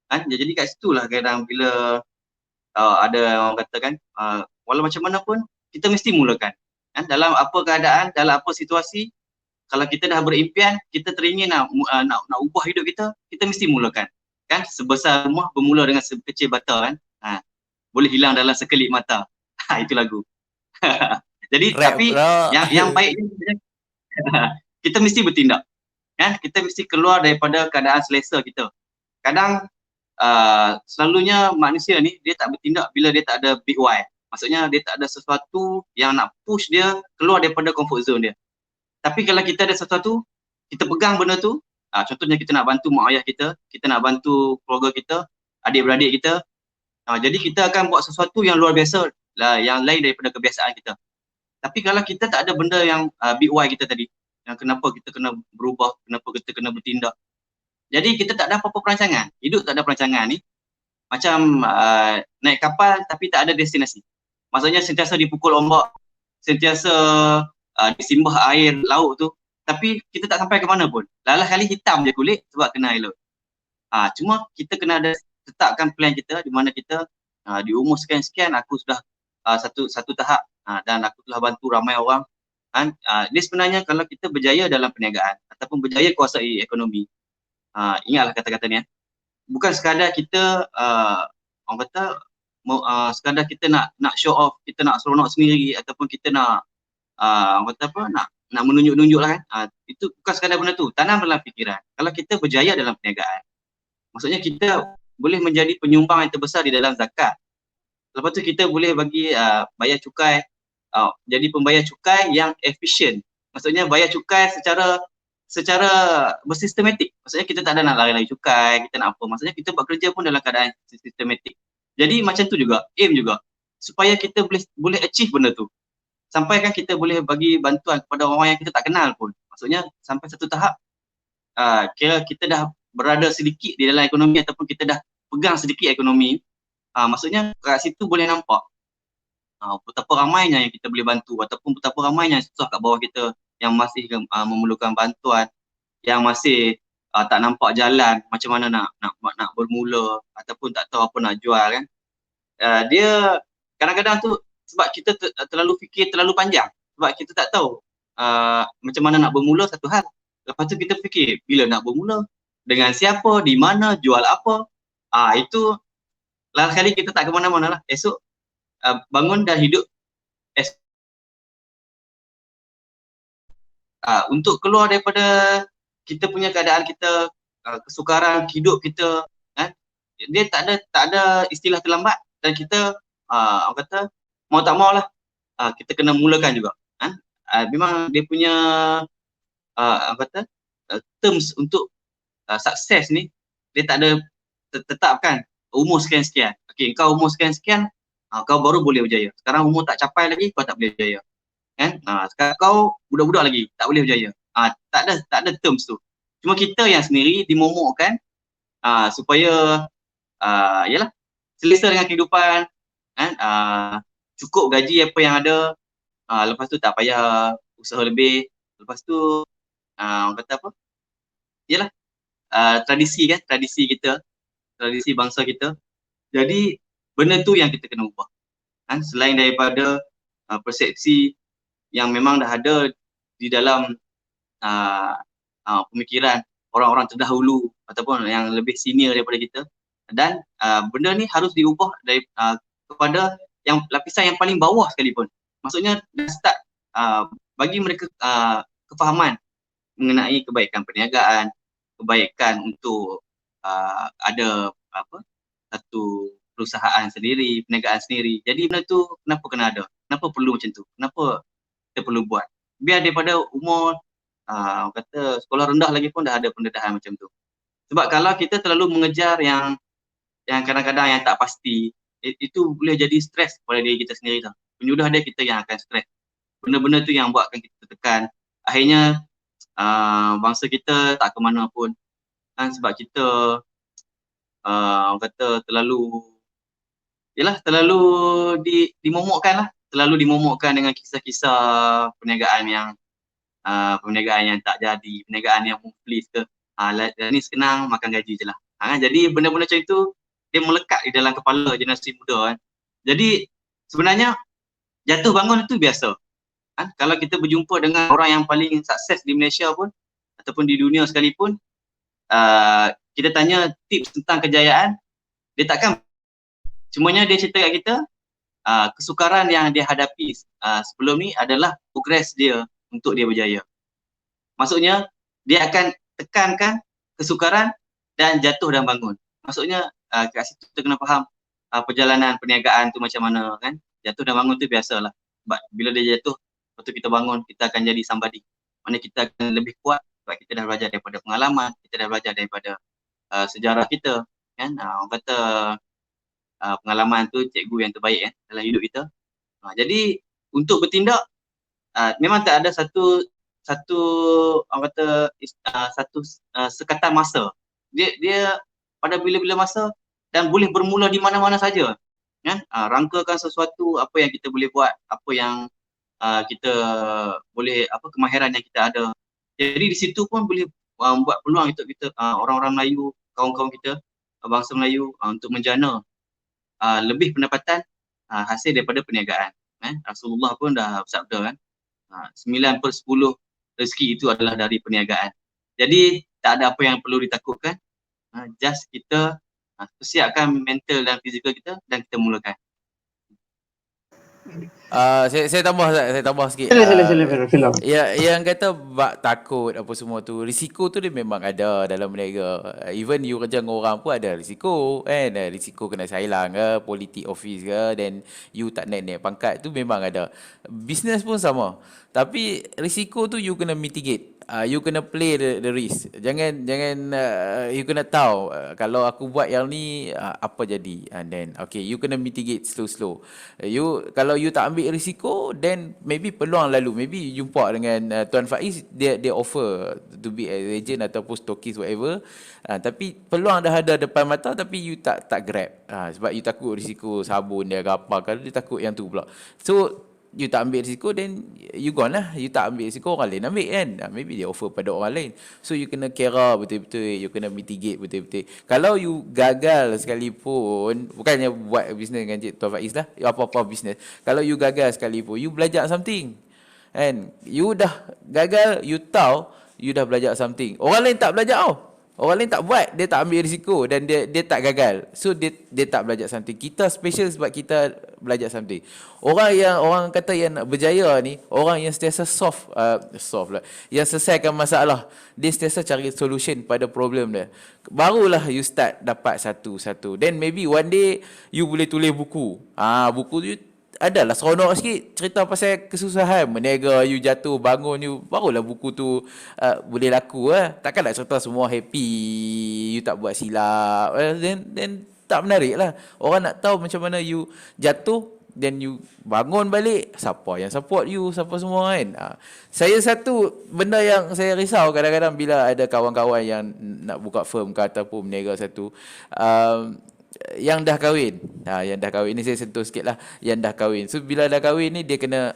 kan. Jadi kat situlah kadang bila ada orang kata kan, walau macam mana pun kita mesti mulakan kan. Dalam apa keadaan, dalam apa situasi, kalau kita dah berimpian, kita teringin nak ubah hidup kita, kita mesti mulakan kan. Sebesar rumah bermula dengan sekecil bata kan. Boleh hilang dalam sekelip mata. Itu lagu. Jadi tapi yang baiknya kita mesti bertindak kan. Kita mesti keluar daripada keadaan selesa kita. Kadang selalunya manusia ni dia tak bertindak bila dia tak ada big why. Maksudnya dia tak ada sesuatu yang nak push dia keluar daripada comfort zone dia. Tapi kalau kita ada sesuatu, kita pegang benda tu, contohnya kita nak bantu mak ayah kita nak bantu keluarga kita, adik-beradik kita, jadi kita akan buat sesuatu yang luar biasa lah, yang lain daripada kebiasaan kita. Tapi kalau kita tak ada benda yang big why kita tadi, yang kenapa kita kena berubah, kenapa kita kena bertindak, jadi kita tak ada apa-apa perancangan. Hidup tak ada perancangan ni macam naik kapal tapi tak ada destinasi. Maksudnya sentiasa dipukul ombak, sentiasa disimbah air laut tu, tapi kita tak sampai ke mana pun. Lalah kali hitam je kulit sebab kena air laut. Cuma kita kena ada tetapkan plan kita, di mana kita di umur sekian-sekian aku sudah satu tahap dan aku telah bantu ramai orang kan. Dia sebenarnya kalau kita berjaya dalam perniagaan ataupun berjaya kuasai ekonomi, ingatlah kata-kata ni, bukan sekadar kita orang kata sekadar kita nak show off, kita nak seronok sendiri ataupun kita nak nak menunjuk-nunjuk lah kan. Itu bukan sekadar benda tu. Tanam dalam fikiran. Kalau kita berjaya dalam perniagaan, maksudnya kita boleh menjadi penyumbang yang terbesar di dalam zakat. Lepas tu kita boleh bagi bayar cukai, jadi pembayar cukai yang efisien. Maksudnya bayar cukai secara bersistematik. Maksudnya kita tak ada nak lari-lari cukai, kita nak apa. Maksudnya kita buat kerja pun dalam keadaan sistematik. Jadi macam tu juga, aim juga. Supaya kita boleh achieve benda tu. Sampai kan kita boleh bagi bantuan kepada orang yang kita tak kenal pun. Maksudnya sampai satu tahap, kira kita dah berada sedikit di dalam ekonomi ataupun kita dah pegang sedikit ekonomi. Maksudnya kat situ boleh nampak betapa ramainya yang kita boleh bantu ataupun betapa ramainya yang susah kat bawah kita yang masih memerlukan bantuan, yang masih tak nampak jalan macam mana nak bermula ataupun tak tahu apa nak jual kan. Dia kadang-kadang tu sebab kita terlalu fikir terlalu panjang, sebab kita tak tahu macam mana nak bermula satu hal. Lepas tu kita fikir bila nak bermula, dengan siapa, di mana, jual apa. Itu lain kali kita tak ke mana-mana lah. Esok bangun dan hidup untuk keluar daripada kita punya keadaan kita, kesukaran hidup kita kan, dia tak ada istilah terlambat dan kita orang kata mau tak mau lah kita kena mulakan juga kan. Memang dia punya orang kata terms untuk sukses ni dia tak ada tetapkan umur sekian-sekian. Okey, kau umur sekian-sekian kau baru boleh berjaya. Sekarang umur tak capai lagi kau tak boleh berjaya. Kan? Sekarang kau budak-budak lagi tak boleh berjaya. Tak ada terms tu. Cuma kita yang sendiri dimomokkan supaya yalah selesa dengan kehidupan kan, cukup gaji apa yang ada, lepas tu tak payah usaha lebih, lepas tu orang kata apa, yalah tradisi kan, tradisi kita, tradisi bangsa kita. Jadi benda tu yang kita kena ubah kan, selain daripada persepsi yang memang dah ada di dalam pemikiran orang-orang terdahulu ataupun yang lebih senior daripada kita, dan benda ni harus diubah dari kepada yang lapisan yang paling bawah sekalipun. Maksudnya dah start bagi mereka kefahaman mengenai kebaikan perniagaan, kebaikan untuk ada satu perusahaan sendiri, perniagaan sendiri. Jadi benda tu kenapa kena ada? Kenapa perlu macam tu? Kenapa kita perlu buat? Biar daripada umur kata sekolah rendah lagi pun dah ada pendedahan macam tu. Sebab kalau kita terlalu mengejar yang kadang-kadang yang tak pasti, itu boleh jadi stres pada diri kita sendiri tau. Penyudah dia kita yang akan stres. Benda-benda tu yang buatkan kita tekan. Akhirnya bangsa kita tak ke mana pun kan, sebab kita orang kata terlalu dimomokkan lah, terlalu dimomokkan dengan kisah-kisah perniagaan yang tak jadi, perniagaan yang muflis ke, ni senang makan gaji je lah. Jadi benda-benda macam itu dia melekat di dalam kepala generasi muda kan. Jadi sebenarnya jatuh bangun itu biasa kan. Kalau kita berjumpa dengan orang yang paling sukses di Malaysia pun ataupun di dunia sekalipun, kita tanya tips tentang kejayaan, dia takkan, cumanya dia cerita kat kita kesukaran yang dia hadapi sebelum ni adalah progres dia untuk dia berjaya. Maksudnya dia akan tekankan kesukaran dan jatuh dan bangun. Maksudnya kat situ kita kena faham perjalanan perniagaan tu macam mana kan. Jatuh dan bangun tu biasalah. Sebab bila dia jatuh, lepas tu kita bangun, kita akan jadi somebody. Mana kita akan lebih kuat sebab kita dah belajar daripada pengalaman, kita dah belajar daripada sejarah kita kan. Orang kata pengalaman tu cikgu yang terbaik kan dalam hidup kita. Jadi untuk bertindak memang tak ada satu orang kata satu sekatan masa. Dia pada bila-bila masa dan boleh bermula di mana-mana saja kan. Rangkakan sesuatu apa yang kita boleh buat, apa yang kita boleh, kemahiran yang kita ada. Jadi di situ pun boleh membuat peluang untuk kita orang-orang Melayu, kawan-kawan kita bangsa Melayu untuk menjana lebih pendapatan hasil daripada perniagaan. Rasulullah pun dah bersabda kan, 9/10 rezeki itu adalah dari perniagaan. Jadi tak ada apa yang perlu ditakutkan, just kita Persiapkan mental dan fizikal kita dan kita mulakan. Saya tambah sikit. Sila Firul. Yang kata bak takut apa semua tu, risiko tu dia memang ada dalam berniaga. Even you kerja dengan orang pun ada risiko kan. Risiko kena silang ke, politik office ke, then you tak naik pangkat tu memang ada. Business pun sama. Tapi risiko tu you kena mitigate. You kena play the risk. Jangan you kena tahu kalau aku buat yang ni apa jadi. And then okay, you kena mitigate slow. Kalau you tak ambil risiko, then maybe peluang lalu. Maybe you jumpa dengan Tuan Faiz, dia offer to be an agent ataupun stockist whatever. Tapi peluang dah ada depan mata tapi you tak grab. Sebab you takut risiko sabun dia ke apa, kalau dia takut yang tu pula. So you tak ambil risiko, then you gone lah. You tak ambil risiko, orang lain ambil kan. Maybe dia offer pada orang lain. So you kena kira betul-betul, you kena mitigate betul-betul. Kalau you gagal sekalipun, bukannya buat bisnes dengan Cik Tuan Faiz lah, apa-apa bisnes, kalau you gagal sekalipun, you belajar something kan. You dah gagal, you tahu you dah belajar something. Orang lain tak belajar tau. Orang lain tak buat, dia tak ambil risiko dan dia tak gagal. So dia tak belajar something. Kita special sebab kita belajar something. Orang kata yang nak berjaya ni, orang yang sentiasa soft lah. Yang selesaikan masalah, dia sentiasa cari solution pada problem dia. Barulah you start dapat satu-satu. Then maybe one day you boleh tulis buku. Buku tu adalah seronok sikit, cerita pasal kesusahan berniaga, you jatuh bangun, you barulah buku tu boleh laku lah. Takkanlah cerita semua happy, you tak buat silap, then tak menarik lah. Orang nak tahu macam mana you jatuh, then you bangun balik, siapa yang support you, siapa semua kan. Saya satu benda yang saya risau kadang-kadang bila ada kawan-kawan yang nak buka firm ke ataupun berniaga satu, yang dah kahwin. Yang dah kahwin ni saya sentuh sikit lah. Yang dah kahwin. So bila dah kahwin ni dia kena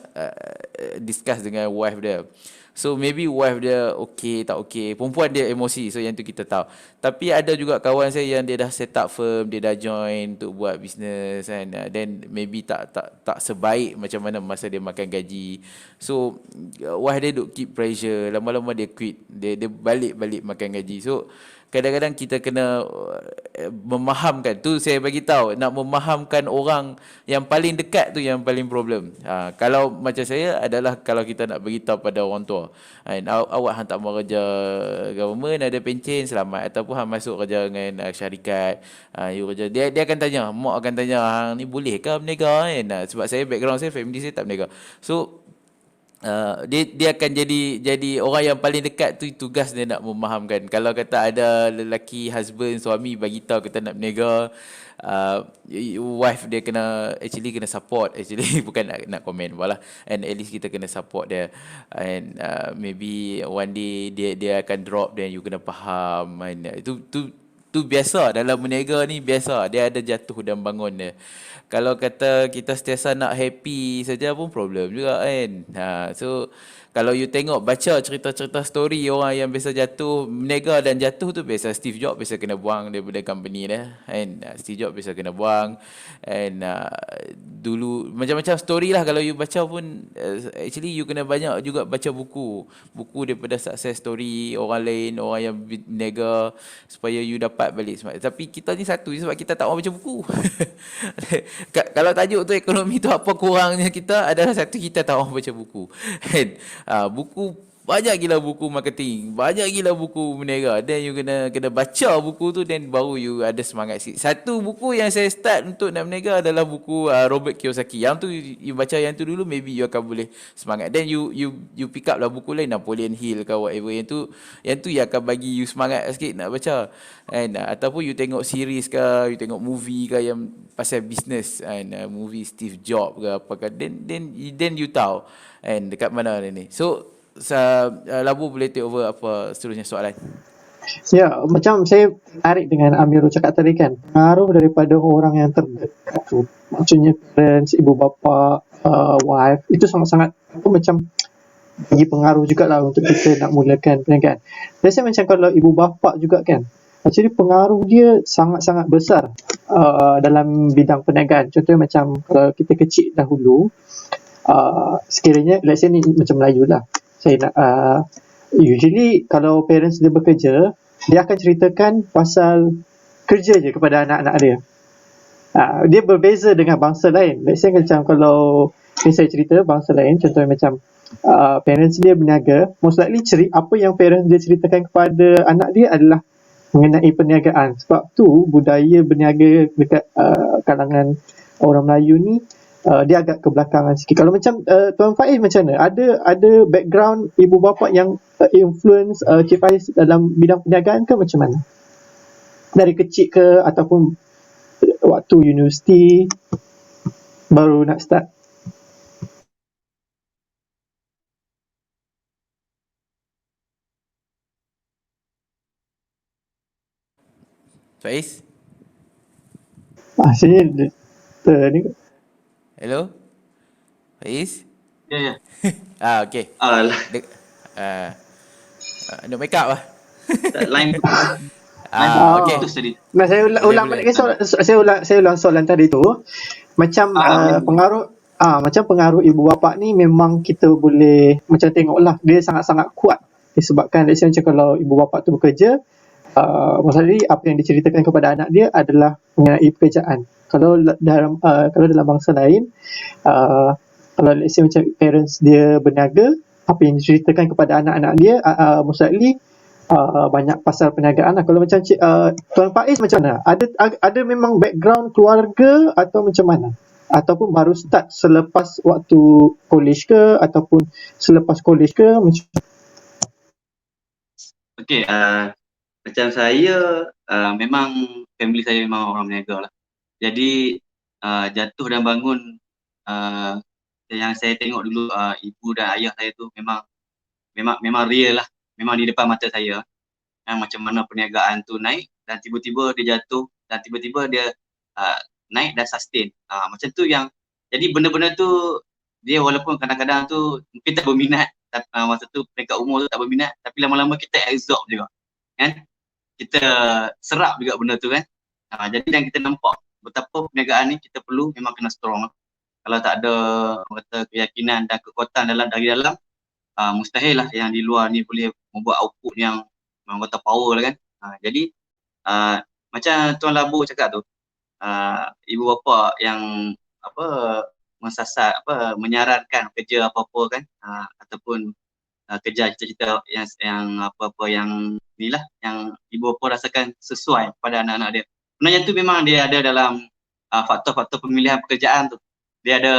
discuss dengan wife dia. So maybe wife dia okay tak okay. Perempuan dia emosi. So yang tu kita tahu. Tapi ada juga kawan saya yang dia dah set up firm, dia dah join untuk buat business kan. Then maybe tak sebaik macam mana masa dia makan gaji. So wife dia duk keep pressure. Lama-lama dia quit. Dia balik makan gaji. So kadang-kadang kita kena memahamkan. Tu saya bagi tahu, nak memahamkan orang yang paling dekat tu yang paling problem. Kalau macam saya adalah kalau kita nak beritahu pada orang tua, awak hang tak mau kerja government ada pencen selamat, ataupun hang masuk kerja dengan syarikat, you kerja, dia akan tanya, mak akan tanya, hang ni boleh ke berniaga kan? Sebab saya background saya, family saya tak berniaga. So dia akan jadi orang yang paling dekat tu, tugas dia nak memahamkan. Kalau kata ada lelaki, husband, suami bagi tahu kita nak berniaga, wife dia kena support. Actually bukan nak komen apalah, and at least kita kena support dia. And maybe one day dia akan drop, then you kena faham. And tu biasa dalam berniaga ni, biasa dia ada jatuh dan bangun dia. Kalau kata kita sentiasa nak happy saja pun problem juga kan. So kalau you tengok, baca cerita-cerita story orang yang biasa jatuh, berniaga dan jatuh tu biasa. Steve Jobs biasa kena buang daripada company dia kan. Steve Jobs biasa kena buang. And dulu macam-macam story lah kalau you baca pun. Actually you kena banyak juga baca buku daripada success story orang lain, orang yang berniaga, supaya you dapat balik semangat. Tapi kita ni satu je, sebab kita tak mau baca buku. Kalau tajuk tu ekonomi tu apa kurangnya kita, adalah satu, kita tak mau baca buku kan. Buku banyak gila, buku marketing, banyak gila buku berniaga. Then you kena baca buku tu, then baru you ada semangat sikit. Satu buku yang saya start untuk nak berniaga adalah buku Robert Kiyosaki. Yang tu you baca yang tu dulu, maybe you akan boleh semangat. Then you pick up lah buku lain, Napoleon Hill ke whatever, yang tu yang akan bagi you semangat sikit nak baca. And ataupun you tengok series ke, you tengok movie ke yang pasal business, and movie Steve Jobs ke apa ke, then you tahu and dekat mana ni. So Labu boleh take over apa seterusnya soalan. Ya, macam saya tarik dengan Amirul cakap tadi kan, pengaruh daripada orang yang terdekat tu, maksudnya parents, ibu bapa, wife, itu sangat-sangat macam bagi pengaruh jugalah untuk kita nak mulakan perniagaan. Biasa macam kalau ibu bapa juga kan, jadi pengaruh dia sangat-sangat besar dalam bidang perniagaan. Contohnya macam kalau kita kecil dahulu, sekiranya let's say ni macam Melayu lah, saya nak usually kalau parents dia bekerja, dia akan ceritakan pasal kerja je kepada anak-anak dia. Dia berbeza dengan bangsa lain. Let's say macam kalau saya cerita bangsa lain, contohnya macam parents dia berniaga, most likely apa yang parents dia ceritakan kepada anak dia adalah mengenai perniagaan. Sebab tu budaya berniaga dekat kalangan orang Melayu ni dia agak kebelakangan sikit. Kalau macam Tuan Faiz macam mana? Ada background ibu bapa yang influence Cik Faiz dalam bidang perniagaan ke macam mana? Dari kecil ke ataupun waktu universiti baru nak start? Faiz? Sini ni Hello? Faiz? Ya. Okey. Alah, Nak make up lah. line Okey. putus tadi. Nah, saya ulang Boleh. balik soalan, saya ulang soalan tadi tu. Macam pengaruh ibu bapa ni memang kita boleh macam tengoklah dia sangat-sangat kuat disebabkan macam kalau ibu bapa tu bekerja, maksudnya apa yang diceritakan kepada anak dia adalah mengenai pekerjaan. Kalau dalam bangsa lain, kalau let's say macam parents dia berniaga, apa yang diceritakan kepada anak-anak dia most likely banyak pasal perniagaan lah. Kalau macam Tuan Faiz macam mana? Ada memang background keluarga atau macam mana? Ataupun baru start selepas waktu college ke ataupun selepas college ke macam? Okey, macam saya memang family saya memang orang berniaga lah. Jadi jatuh dan bangun yang saya tengok dulu ibu dan ayah saya tu memang real lah. Memang di depan mata saya. Macam mana perniagaan tu naik dan tiba-tiba dia jatuh dan tiba-tiba dia naik dan sustain. Macam tu yang jadi benda-benda tu dia walaupun kadang-kadang tu mungkin tak berminat, masa tu peringkat umur tu tak berminat, tapi lama-lama kita absorb juga kan, kita serap juga benda tu kan. Jadi dan kita nampak betapa perniagaan ni kita perlu memang kena strong lah. Kalau tak ada kata keyakinan dan kekuatan dari dalam mustahil lah yang di luar ni boleh membuat output yang memang kata power lah kan. Jadi macam Tuan Labu cakap tu, ibu bapa yang menyarankan kerja apa-apa kan, ataupun kerja cita-cita yang apa-apa yang inilah yang ibu bapa rasakan sesuai pada anak-anak dia. Sebenarnya tu memang dia ada dalam faktor-faktor pemilihan pekerjaan tu. Dia ada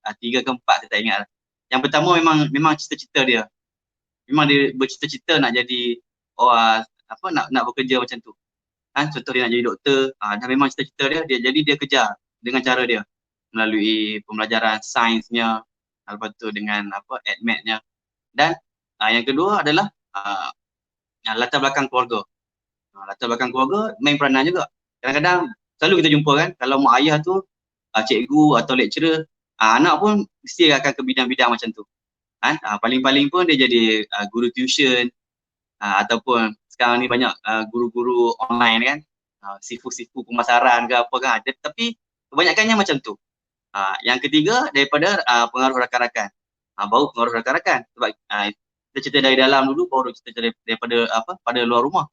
3 ke 4 saya tak ingat lah. Yang pertama memang cita-cita dia. Memang dia bercita-cita nak jadi nak bekerja macam tu. Contoh dia nak jadi doktor, dan memang cita-cita dia jadi dia kejar dengan cara dia melalui pembelajaran sainsnya, lepas tu dengan admatnya. Dan yang kedua adalah latar belakang keluarga. Latar belakang keluarga main peranan juga. Kadang-kadang selalu kita jumpa kan, kalau mak ayah tu cikgu atau lecturer, anak pun mesti akan ke bidang-bidang macam tu. Paling-paling pun dia jadi guru tuition, ataupun sekarang ni banyak guru-guru online kan, sifu-sifu pemasaran ke apa kan. Tapi kebanyakannya macam tu. Yang ketiga daripada pengaruh rakan-rakan. Baru pengaruh rakan-rakan. Sebab kita cerita dari dalam dulu, baru kita cerita daripada pada luar rumah.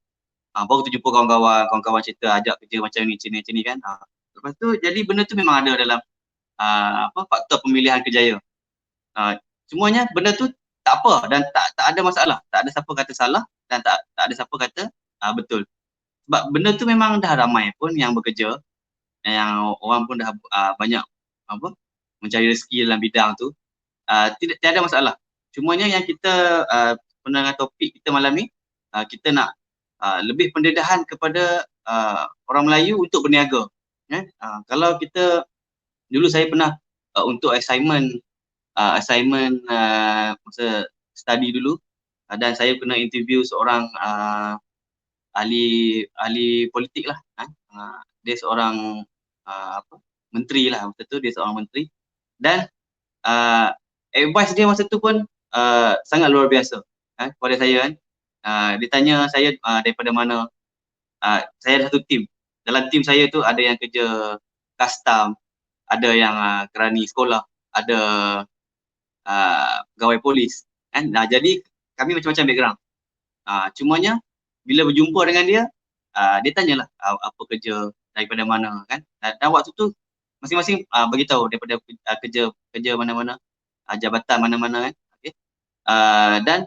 Baru kita jumpa kawan-kawan cerita ajak kerja macam ni, sini kan. Lepas tu jadi benda tu memang ada dalam faktor pemilihan kerjaya. Semuanya benda tu tak apa dan tak ada masalah. Tak ada siapa kata salah dan tak ada siapa kata betul. Sebab benda tu memang dah ramai pun yang bekerja, yang orang pun dah banyak mencari rezeki dalam bidang tu. Tiada masalah. Cumanya yang kita pendengar topik kita malam ni, kita nak lebih pendedahan kepada orang Melayu untuk berniaga. Kalau kita dulu saya pernah untuk assignment masa study dulu, dan saya kena interview seorang ahli politik lah. Dia seorang menteri lah masa tu, dia seorang menteri. Dan advice dia masa tu pun sangat luar biasa kepada saya kan. Dia tanya saya daripada mana. Saya ada satu tim. Dalam tim saya tu ada yang kerja custom, ada yang kerani sekolah, ada pegawai polis kan. Jadi kami macam-macam background. Cumanya bila berjumpa dengan dia, dia tanyalah apa kerja, daripada mana kan. Dan waktu tu masing-masing beritahu daripada kerja mana-mana, jabatan mana-mana kan. Okay. Dan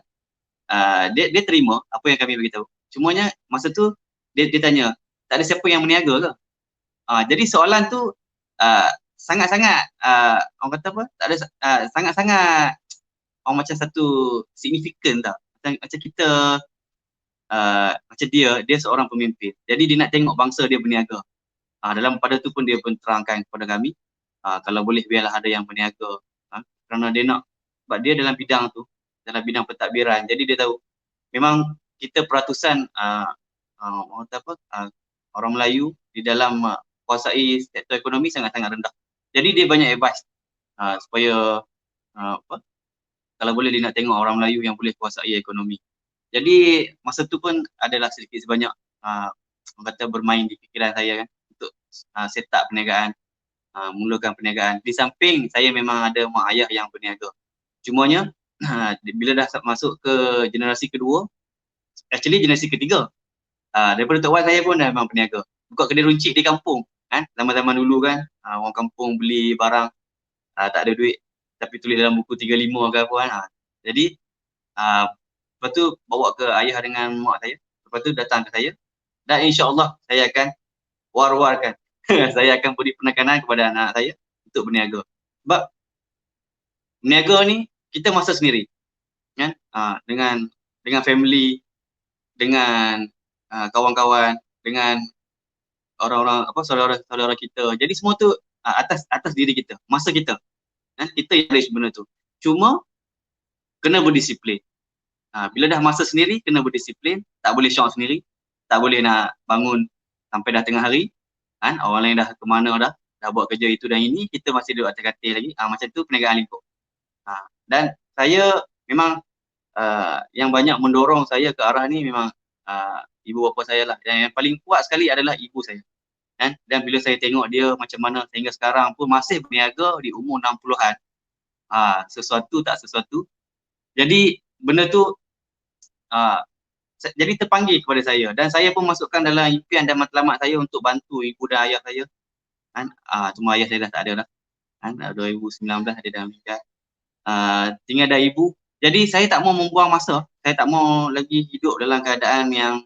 dia terima apa yang kami beritahu. Cumanya masa tu dia tanya, tak ada siapa yang berniaga ke? Jadi soalan tu sangat-sangat orang kata apa? Tak ada sangat-sangat orang macam satu signifikan tau. Macam kita macam dia seorang pemimpin. Jadi dia nak tengok bangsa dia berniaga. Dalam pada tu pun dia pun terangkan kepada kami, kalau boleh biarlah ada yang berniaga. Kerana dia nak, sebab dia dalam bidang tu, dalam bidang pentadbiran. Jadi dia tahu memang kita peratusan orang kata apa, orang Melayu di dalam kuasai sektor ekonomi sangat-sangat rendah. Jadi dia banyak advice supaya apa, kalau boleh dia nak tengok orang Melayu yang boleh kuasai ekonomi. Jadi masa tu pun adalah sedikit sebanyak orang kata bermain di fikiran saya kan, untuk set up perniagaan, mulakan perniagaan. Di samping saya memang ada mak ayah yang berniaga. Cumanya bila dah masuk ke generasi kedua, actually generasi ketiga, daripada tok wan saya pun dah memang berniaga. Buka kedai runcit di kampung kan, zaman-zaman dulu kan, orang kampung beli barang tak ada duit tapi tulis dalam buku 35 ke apa kan. Jadi lepas tu bawa ke ayah dengan mak saya, lepas tu datang ke saya, dan insya-Allah saya akan war-warkan saya akan beri penekanan kepada anak saya untuk berniaga. Sebab berniaga ni kita masa sendiri kan, dengan family, dengan kawan-kawan, dengan orang-orang apa, saudara-saudara kita. Jadi semua tu atas diri kita, masa kita kan, kita yang arrange benda tu. Cuma kena berdisiplin. Bila dah masa sendiri, kena berdisiplin. Tak boleh syok sendiri, tak boleh nak bangun sampai dah tengah hari kan, orang lain dah ke mana dah buat kerja itu dan ini, kita masih duduk atas katil lagi. Macam tu perniagaan lingkup. Dan saya memang yang banyak mendorong saya ke arah ni memang ibu bapa saya lah. Yang paling kuat sekali adalah ibu saya kan. Dan bila saya tengok dia macam mana sehingga sekarang pun masih berniaga di umur 60-an, sesuatu tak sesuatu. Jadi benda tu jadi terpanggil kepada saya, dan saya pun masukkan dalam impian dan matlamat saya untuk bantu ibu dan ayah saya kan. Cuma ayah saya dah tak ada dah kan, 2019 dia dah meninggal. Tinggal dah ibu. Jadi saya tak mau membuang masa, saya tak mau lagi hidup dalam keadaan yang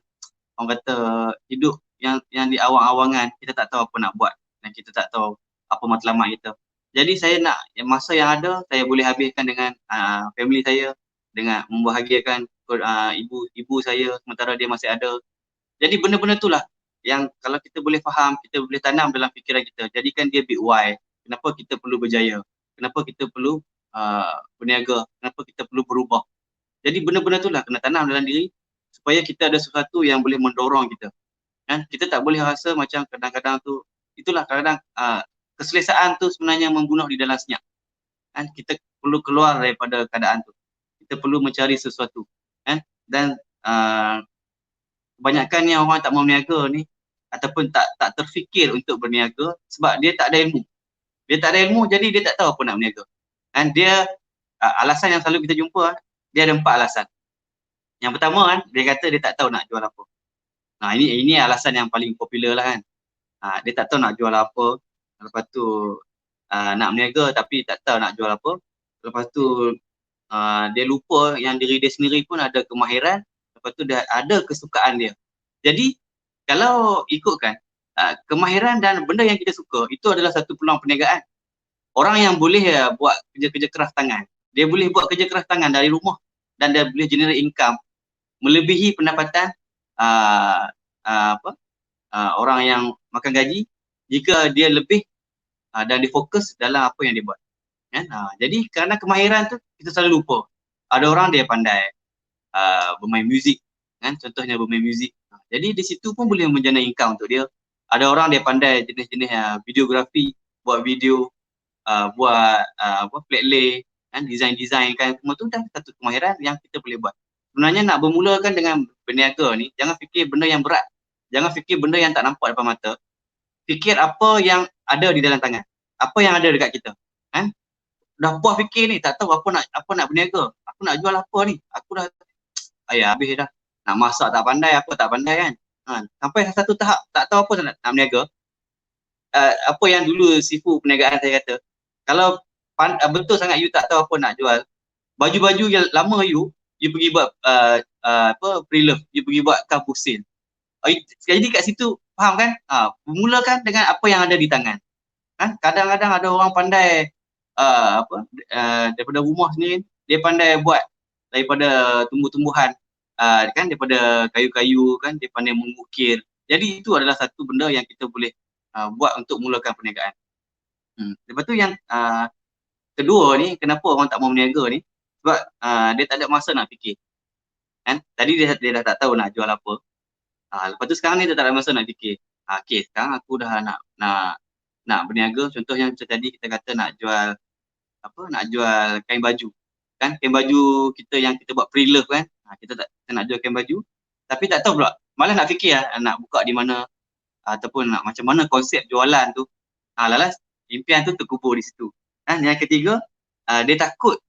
orang kata hidup yang di awang-awangan, kita tak tahu apa nak buat dan kita tak tahu apa matlamat kita. Jadi saya nak masa yang ada saya boleh habiskan dengan family saya, dengan membahagiakan ibu saya sementara dia masih ada. Jadi benda-benda itulah yang kalau kita boleh faham, kita boleh tanam dalam fikiran kita, jadikan dia big why. Kenapa kita perlu berjaya? Kenapa kita perlu berniaga? Kenapa kita perlu berubah? Jadi benda-benda itulah kena tanam dalam diri supaya kita ada sesuatu yang boleh mendorong kita. Kan? Kita tak boleh rasa macam kadang-kadang tu, itulah kadang keselesaan tu sebenarnya membunuh di dalam senyap. Kan? Kita perlu keluar daripada keadaan tu. Kita perlu mencari sesuatu. Kan? Dan kebanyakannya orang tak mau berniaga ni ataupun tak terfikir untuk berniaga sebab dia tak ada ilmu. Dia tak ada ilmu, jadi dia tak tahu apa nak berniaga. Kan? Dia alasan yang selalu kita jumpa, dia ada 4 alasan. Yang pertama kan, dia kata dia tak tahu nak jual apa. Ini alasan yang paling popular lah kan. Dia tak tahu nak jual apa. Lepas tu nak berniaga tapi tak tahu nak jual apa. Lepas tu dia lupa yang diri dia sendiri pun ada kemahiran. Lepas tu dia ada kesukaan dia. Jadi kalau ikutkan kemahiran dan benda yang kita suka, itu adalah satu peluang perniagaan. Orang yang boleh buat kerja-kerja keras tangan, dia boleh buat kerja keras tangan dari rumah dan dia boleh generate income melebihi pendapatan orang yang makan gaji jika dia lebih dan difokus dalam apa yang dia buat. Kan? Jadi kerana kemahiran tu kita selalu lupa. Ada orang dia pandai bermain muzik, kan? Contohnya bermain muzik. Jadi di situ pun boleh menjana income untuk dia. Ada orang dia pandai jenis-jenis videografi, buat video, buat play, kan? Design kan, semua tu dah satu kemahiran yang kita boleh buat. Sebenarnya nak bermulakan dengan berniaga ni, jangan fikir benda yang berat. Jangan fikir benda yang tak nampak depan mata. Fikir apa yang ada di dalam tangan. Apa yang ada dekat kita. Kan? Dah puas fikir ni, tak tahu apa nak berniaga. Aku nak jual apa ni? Aku dah habis dah. Nak masak tak pandai, apa tak pandai kan. Sampai satu tahap tak tahu apa nak berniaga. Apa yang dulu sifu perniagaan saya kata, kalau betul sangat you tak tahu apa nak jual, baju-baju yang lama you pergi buat pre-love, you pergi buat cover sale. Jadi kat situ faham kan? Mulakan dengan apa yang ada di tangan. Kadang-kadang ada orang pandai daripada rumah sendiri, dia pandai buat daripada tumbuh-tumbuhan, kan, daripada kayu-kayu kan, dia pandai mengukir. Jadi itu adalah satu benda yang kita boleh buat untuk mulakan perniagaan. Lepas tu yang kedua ni, kenapa orang tak mau berniaga ni, sebab dia tak ada masa nak fikir. Kan? Tadi dia dah tak tahu nak jual apa. Lepas tu sekarang ni dia tak ada masa nak fikir. Okay, sekarang aku dah nak berniaga. Contohnya macam tadi kita kata nak jual kain baju. Kan, kain baju kita yang kita buat pre-love kan. Kita nak jual kain baju. Tapi tak tahu pula, malah nak fikir nak buka di mana, ataupun nak macam mana konsep jualan tu. Lalas impian tu terkubur di situ. Yang ketiga, dia takut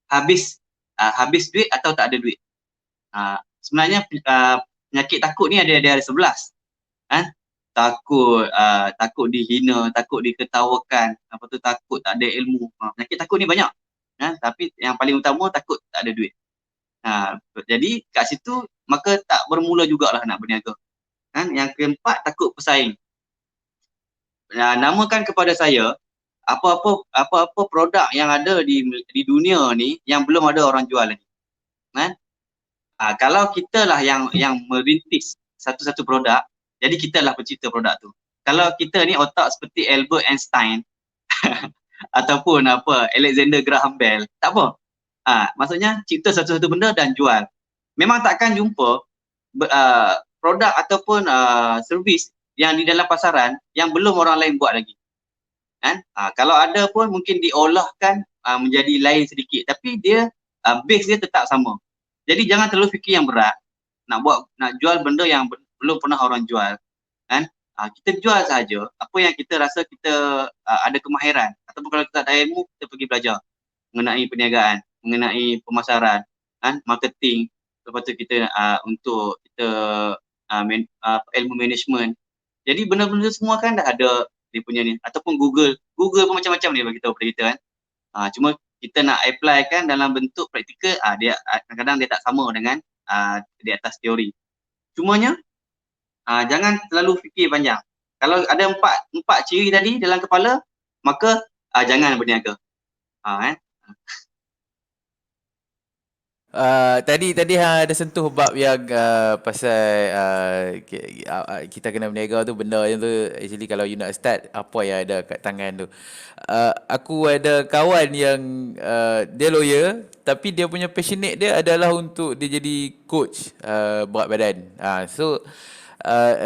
habis duit atau tak ada duit. Sebenarnya penyakit takut ni ada 11. Takut dihina, takut diketawakan, apa tu, takut tak ada ilmu. Penyakit takut ni banyak. Tapi yang paling utama takut tak ada duit. Jadi kat situ maka tak bermula jugalah nak berniaga. Yang keempat, takut pesaing. Namakan kepada saya apa-apa produk yang ada di dunia ni yang belum ada orang jual lagi. Kalau kita lah yang merintis satu-satu produk, jadi kita lah pencipta produk tu. Kalau kita ni otak seperti Albert Einstein ataupun Alexander Graham Bell, tak apa. Maksudnya cipta satu-satu benda dan jual. Memang takkan jumpa produk ataupun servis yang di dalam pasaran yang belum orang lain buat lagi. Kalau ada pun mungkin diolahkan menjadi lain sedikit, tapi dia base dia tetap sama. Jadi jangan terlalu fikir yang berat nak jual benda yang belum pernah orang jual. Kita jual saja apa yang kita rasa kita ada kemahiran, ataupun kalau kita tak ada ilmu, kita pergi belajar mengenai perniagaan, mengenai pemasaran, marketing. Lepas tu kita untuk kita ilmu management. Jadi benda-benda semua kan dah ada dia punya ni, ataupun Google pun macam-macam dia bagi tahu pada kita kan. Cuma kita nak apply kan dalam bentuk praktikal, dia kadang-kadang dia tak sama dengan di atas teori. Cumanya jangan terlalu fikir panjang. Kalau ada empat ciri tadi dalam kepala, maka jangan berniaga. Tadi hang ada sentuh bab yang pasal kita kena berniaga tu, benda yang tu actually kalau you nak start apa yang ada kat tangan tu. Aku ada kawan yang dia lawyer tapi dia punya passionate dia adalah untuk dia jadi coach berat badan. So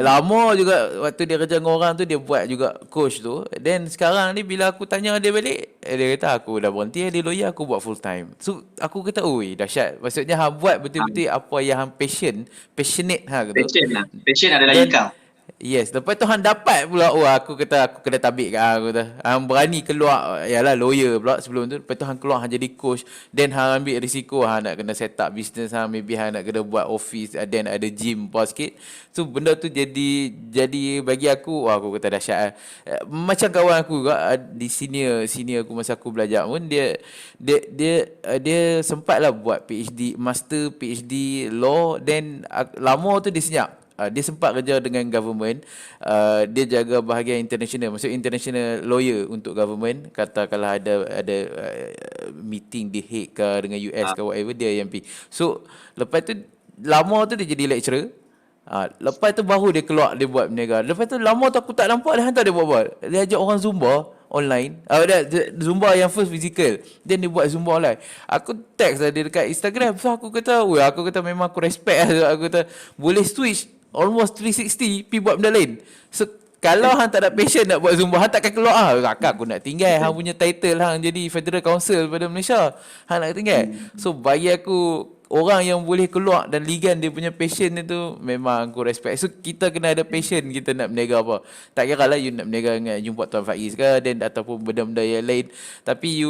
lama juga waktu dia kerja dengan orang tu dia buat juga coach tu. Then sekarang ni bila aku tanya dia balik, dia kata aku dah berhenti di lawyer, aku buat full time. So aku kata oi dahsyat. Maksudnya hang buat betul-betul apa yang hang passionate hang tu. Passion adalah income. Yes, lepas tu hang dapat pula, aku kata aku kena tabik kat hang, aku kata. Hang berani keluar, yalah lawyer pula sebelum tu. Lepas tu hang keluar hang jadi coach, then hang ambil risiko hang nak kena set up business hang, maybe hang nak kena buat office, then ada gym apa sikit. So benda tu jadi bagi aku, aku kata dahsyat. Macam kawan aku juga di senior aku masa aku belajar pun dia sempatlah buat PhD, master PhD law, then lama tu dia senyap. Dia sempat kerja dengan government, dia jaga bahagian international, maksud international lawyer untuk government. Katakanlah ada meeting di Hague ke dengan US ke whatever, dia yang pergi. So lepas tu lama tu dia jadi lecturer. Lepas tu baru dia keluar dia buat berniaga. Lepas tu lama tu aku tak nampak dia hantar dia buat. Dia ajak orang Zumba online. Zumba yang first physical. Then dia buat Zumba online. Aku text dia dekat Instagram. So aku kata, memang aku respect lah. Aku kata boleh switch almost 360 pergi buat benda lain. So kalau hang tak ada passion nak buat Zumba, hang takkan keluar. Kakak aku nak tinggal hang punya title hang jadi Federal Council pada Malaysia. Hang nak tinggal. So bagi aku, orang yang boleh keluar dan ligan dia punya passion itu, memang aku respect. So kita kena ada passion kita nak berniaga apa. Tak kira lah you nak berniaga dengan jumpa Tuan Faiz ke, dan ataupun benda-benda yang lain. Tapi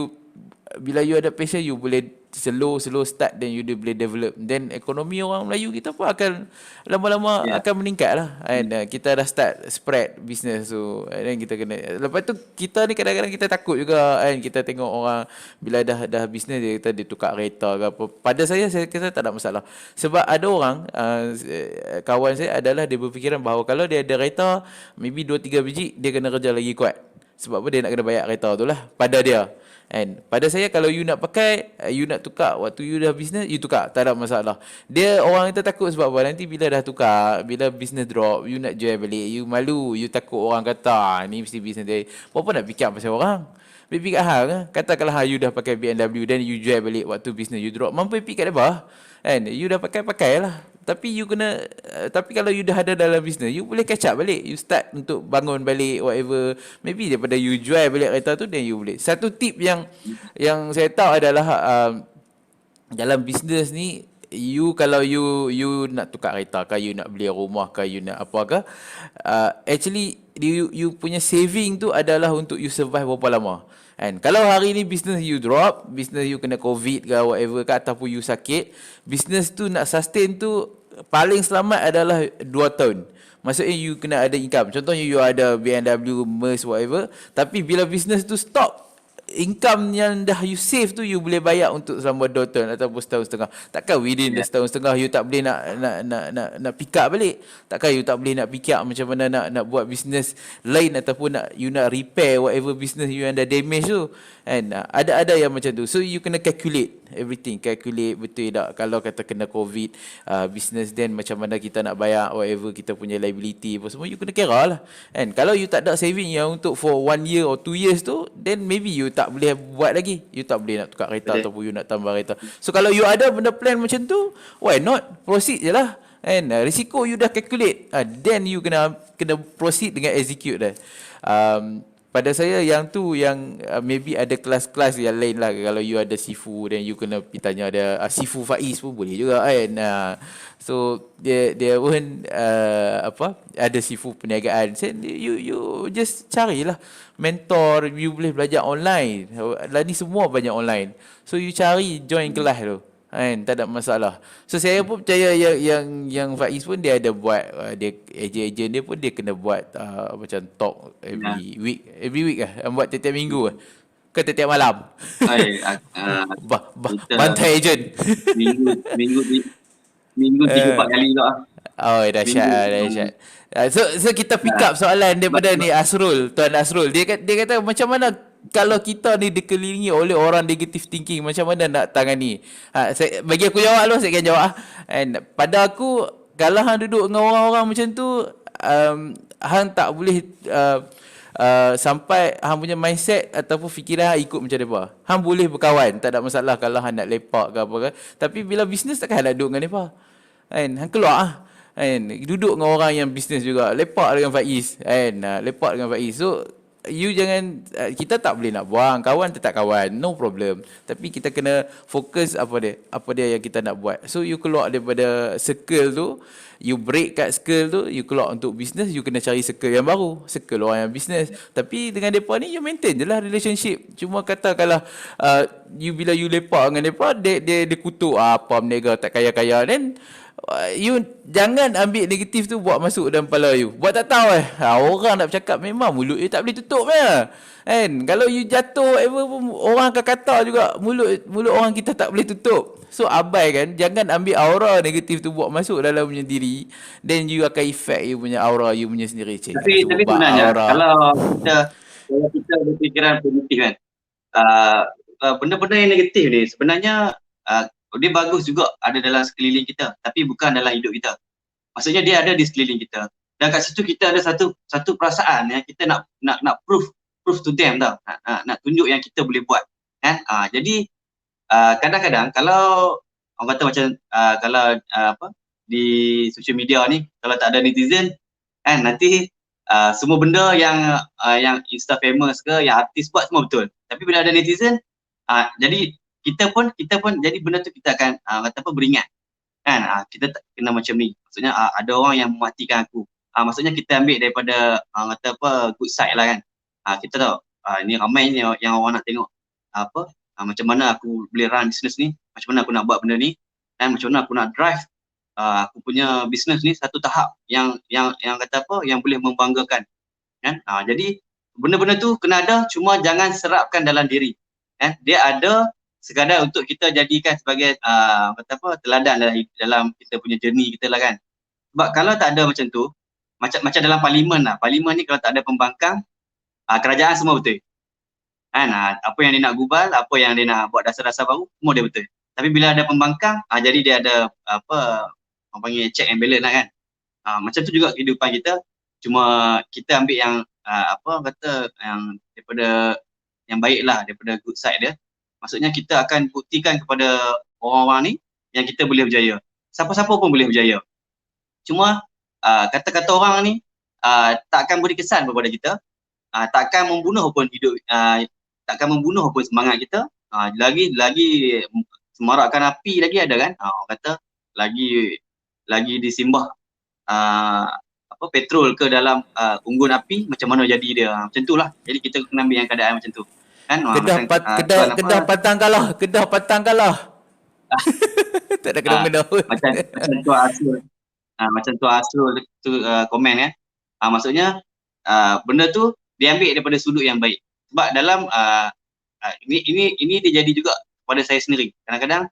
bila you ada passion, you boleh slow start, then you boleh develop, then ekonomi orang Melayu kita pun akan lama-lama Ya. akan meningkat lah. And kita dah start spread business, so then kita kena, lepas tu kita ni kadang-kadang kita takut juga kan, kita tengok orang bila dah business dia tukar kereta ke apa. Pada saya kata tak ada masalah, sebab ada orang kawan saya adalah dia berfikiran bahawa kalau dia ada kereta maybe 2-3 biji, dia kena kerja lagi kuat. Sebab apa? Dia nak kena bayar kereta tu lah pada dia. And pada saya, kalau you nak pakai, you nak tukar waktu you dah business, you tukar, tak ada masalah. Dia orang kita takut sebab apa? Nanti bila dah tukar, bila business drop, you nak jual balik, you malu, you takut orang kata ni mesti business dia. Apa nak fikir pasal orang? Fikir kat hang kan? Katakanlah you dah pakai BMW, then you jual balik waktu business you drop, mampu fikir kat dia. And you dah pakailah. Tapi you kena, tapi kalau you dah ada dalam business, you boleh catch up balik. You start untuk bangun balik whatever. Maybe daripada you jual balik kereta tu, then you boleh. Satu tip yang saya tahu adalah dalam business ni, kalau you nak tukar kereta ke, you nak beli rumah ke, you nak apa ke, actually you punya saving tu adalah untuk you survive berapa lama. And kalau hari ni business you drop, business you kena COVID ke whatever ke, ataupun you sakit, business tu nak sustain tu paling selamat adalah 2 tahun. Maksudnya you kena ada income. Contohnya you ada BMW, Merc, whatever, tapi bila business tu stop, income yang dah you save tu you boleh bayar untuk selama 2 tahun ataupun setahun setengah. Takkan within setahun setengah you tak boleh nak pick up balik. Takkan you tak boleh nak pick up macam mana nak buat business lain, ataupun you nak repair whatever business you yang dah damage tu. And ada yang macam tu. So you kena calculate everything, calculate betul tak, kalau kata kena COVID business, then macam mana kita nak bayar whatever kita punya liability apa semua, you kena kira lah. And kalau you tak ada saving yang untuk for 1 year or 2 years tu, then maybe you tak boleh buat lagi, you tak boleh nak tukar kereta ataupun you nak tambah kereta. So kalau you ada benda plan macam tu, why not proceed je lah. And risiko you dah calculate, then you kena proceed dengan execute dah. Pada saya yang tu yang maybe ada kelas-kelas yang lain lah. Kalau you ada Sifu, then you kena pergi tanya ada Sifu Faiz pun boleh juga kan. So dia pun ada Sifu perniagaan. So, you just carilah mentor, you boleh belajar online. Lah ni semua banyak online. So you cari join kelas tu. Kan, tak ada masalah. So saya pun percaya yang Faiz pun dia ada buat, dia ejen dia pun dia kena buat macam talk every week lah, buat tiap-tiap minggu lah ke tiap-tiap malam. Bantai ejen. Minggu 3-4 kali juga. Oh, dahsyat. So kita pick up soalan daripada ni Tuan Asrul. Dia kata macam mana kalau kita ni dikelilingi oleh orang negative thinking, macam mana nak tangani? Bagi aku jawab lah, saya akan jawab. And pada aku, kalau hang duduk dengan orang-orang macam tu, hang tak boleh sampai hang punya mindset ataupun fikiran hang ikut macam mereka. Hang boleh berkawan, tak ada masalah kalau hang nak lepak ke apa ke. Tapi bila bisnes takkan hang nak duduk dengan mereka. Kan, hang keluar lah. Kan, duduk dengan orang yang bisnes juga, lepak dengan Faiz. Kan, lepak dengan Faiz. So you jangan, kita tak boleh nak buang, kawan tetap kawan, no problem. Tapi kita kena fokus apa dia yang kita nak buat. So you keluar daripada circle tu, you break kat circle tu, you keluar untuk business, you kena cari circle yang baru, circle orang yang business. Tapi dengan depa ni you maintain je lah relationship. Cuma katakanlah bila you lepak dengan depa, dia kutuk apa berniaga tak kaya-kaya, then you jangan ambil negatif tu buat masuk dalam kepala you. Buat tak tahu orang nak bercakap memang mulut you tak boleh tutup ya. Kan? Kalau you jatuh pun orang akan kata juga mulut orang kita tak boleh tutup. So abaikan, jangan ambil aura negatif tu buat masuk dalam punya diri, then you akan effect you punya aura you punya sendiri. Tapi sebenarnya kalau kita berfikiran positif kan, benda-benda yang negatif ni sebenarnya dia bagus juga ada dalam sekeliling kita, tapi bukan dalam hidup kita. Maksudnya dia ada di sekeliling kita. Dan kat situ kita ada satu perasaan yang kita nak prove to them tau. Nak tunjuk yang kita boleh buat. Kan? Jadi kadang-kadang kalau orang kata macam kalau di social media ni kalau tak ada netizen kan, nanti semua benda yang Insta famous ke yang artis buat semua betul. Tapi bila ada netizen jadi kita pun jadi benda tu kita akan beringat kan, kita tak kena macam ni. Maksudnya ada orang yang mematikan aku, maksudnya kita ambil daripada good side lah kan. Kita tahu ni ramai yang orang nak tengok macam mana aku boleh run business ni, macam mana aku nak buat benda ni dan macam mana aku nak drive aku punya bisnes ni satu tahap yang kata apa, yang boleh membanggakan kan. Jadi benda-benda tu kena ada, cuma jangan serapkan dalam diri dia ada sekadar untuk kita jadikan sebagai kata apa, teladan dalam kita punya journey kita lah kan. Sebab kalau tak ada macam tu, macam dalam parlimen lah, parlimen ni kalau tak ada pembangkang, kerajaan semua betul kan. Apa yang dia nak gubal, apa yang dia nak buat dasar-dasar baru, semua dia betul. Tapi bila ada pembangkang, jadi dia ada apa orang panggil check and balance lah kan. Macam tu juga kehidupan kita, cuma kita ambil yang apa kata, yang daripada yang baik lah, daripada good side dia. Maksudnya kita akan buktikan kepada orang-orang ni yang kita boleh berjaya. Siapa-siapa pun boleh berjaya. Cuma kata-kata orang ni takkan beri kesan kepada kita, takkan membunuh pun hidup, takkan membunuh pun semangat kita. Lagi semarakkan api lagi ada kan. Orang kata lagi disimbah apa petrol ke dalam unggun api, macam mana jadi dia. Macam tu lah. Jadi kita kena ambil yang keadaan macam tu. Kan? Kedah pantang kalah. Tak ada kena-mena pun. Macam tu Asrul tu komen kan. Maksudnya benda tu diambil daripada sudut yang baik. Sebab dalam ini dia jadi juga pada saya sendiri. Kadang-kadang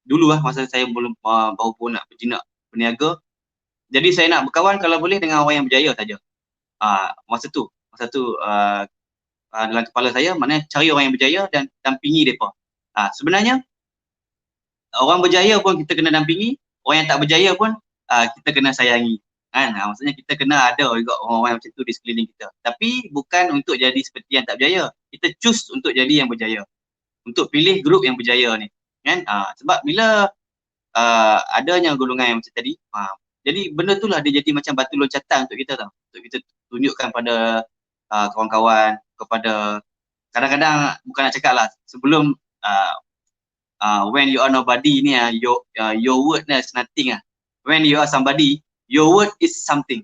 dulu lah masa saya baru pun nak berjinak berniaga, jadi saya nak berkawan kalau boleh dengan orang yang berjaya saja. Masa tu dalam kepala saya, maknanya cari orang yang berjaya dan dampingi mereka. Sebenarnya orang berjaya pun kita kena dampingi, orang yang tak berjaya pun kita kena sayangi kan. Maksudnya kita kena ada juga orang-orang macam tu di sekeliling kita, tapi bukan untuk jadi seperti yang tak berjaya. Kita choose untuk jadi yang berjaya, untuk pilih grup yang berjaya ni kan. Sebab bila adanya golongan yang macam tadi, jadi benda tu lah dia jadi macam batu loncatan untuk kita tau, untuk kita tunjukkan pada kawan-kawan, kepada kadang-kadang bukan nak cakap lah, sebelum when you are nobody ni, your word is nothing lah. When you are somebody, your word is something.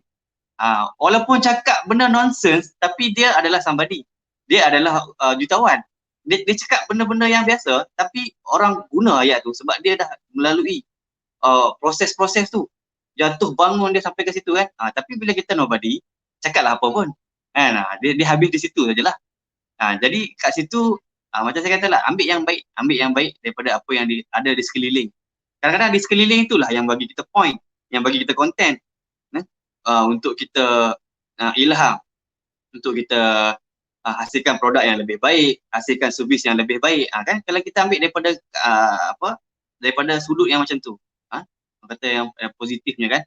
Walaupun cakap benda nonsense, tapi dia adalah somebody. Dia adalah jutawan. Dia cakap benda-benda yang biasa, tapi orang guna ayat tu sebab dia dah melalui proses-proses tu. Jatuh bangun dia sampai ke situ kan. Tapi bila kita nobody, cakaplah apa pun kan. Dia habis di situ sajalah. Jadi kat situ macam saya katalah, ambil yang baik daripada apa yang ada di sekeliling. Kadang-kadang di sekeliling itulah yang bagi kita point, yang bagi kita content, untuk kita ilham, untuk kita hasilkan produk yang lebih baik, hasilkan servis yang lebih baik kan. Kalau kita ambil daripada daripada sudut yang macam tu, kata yang positifnya kan.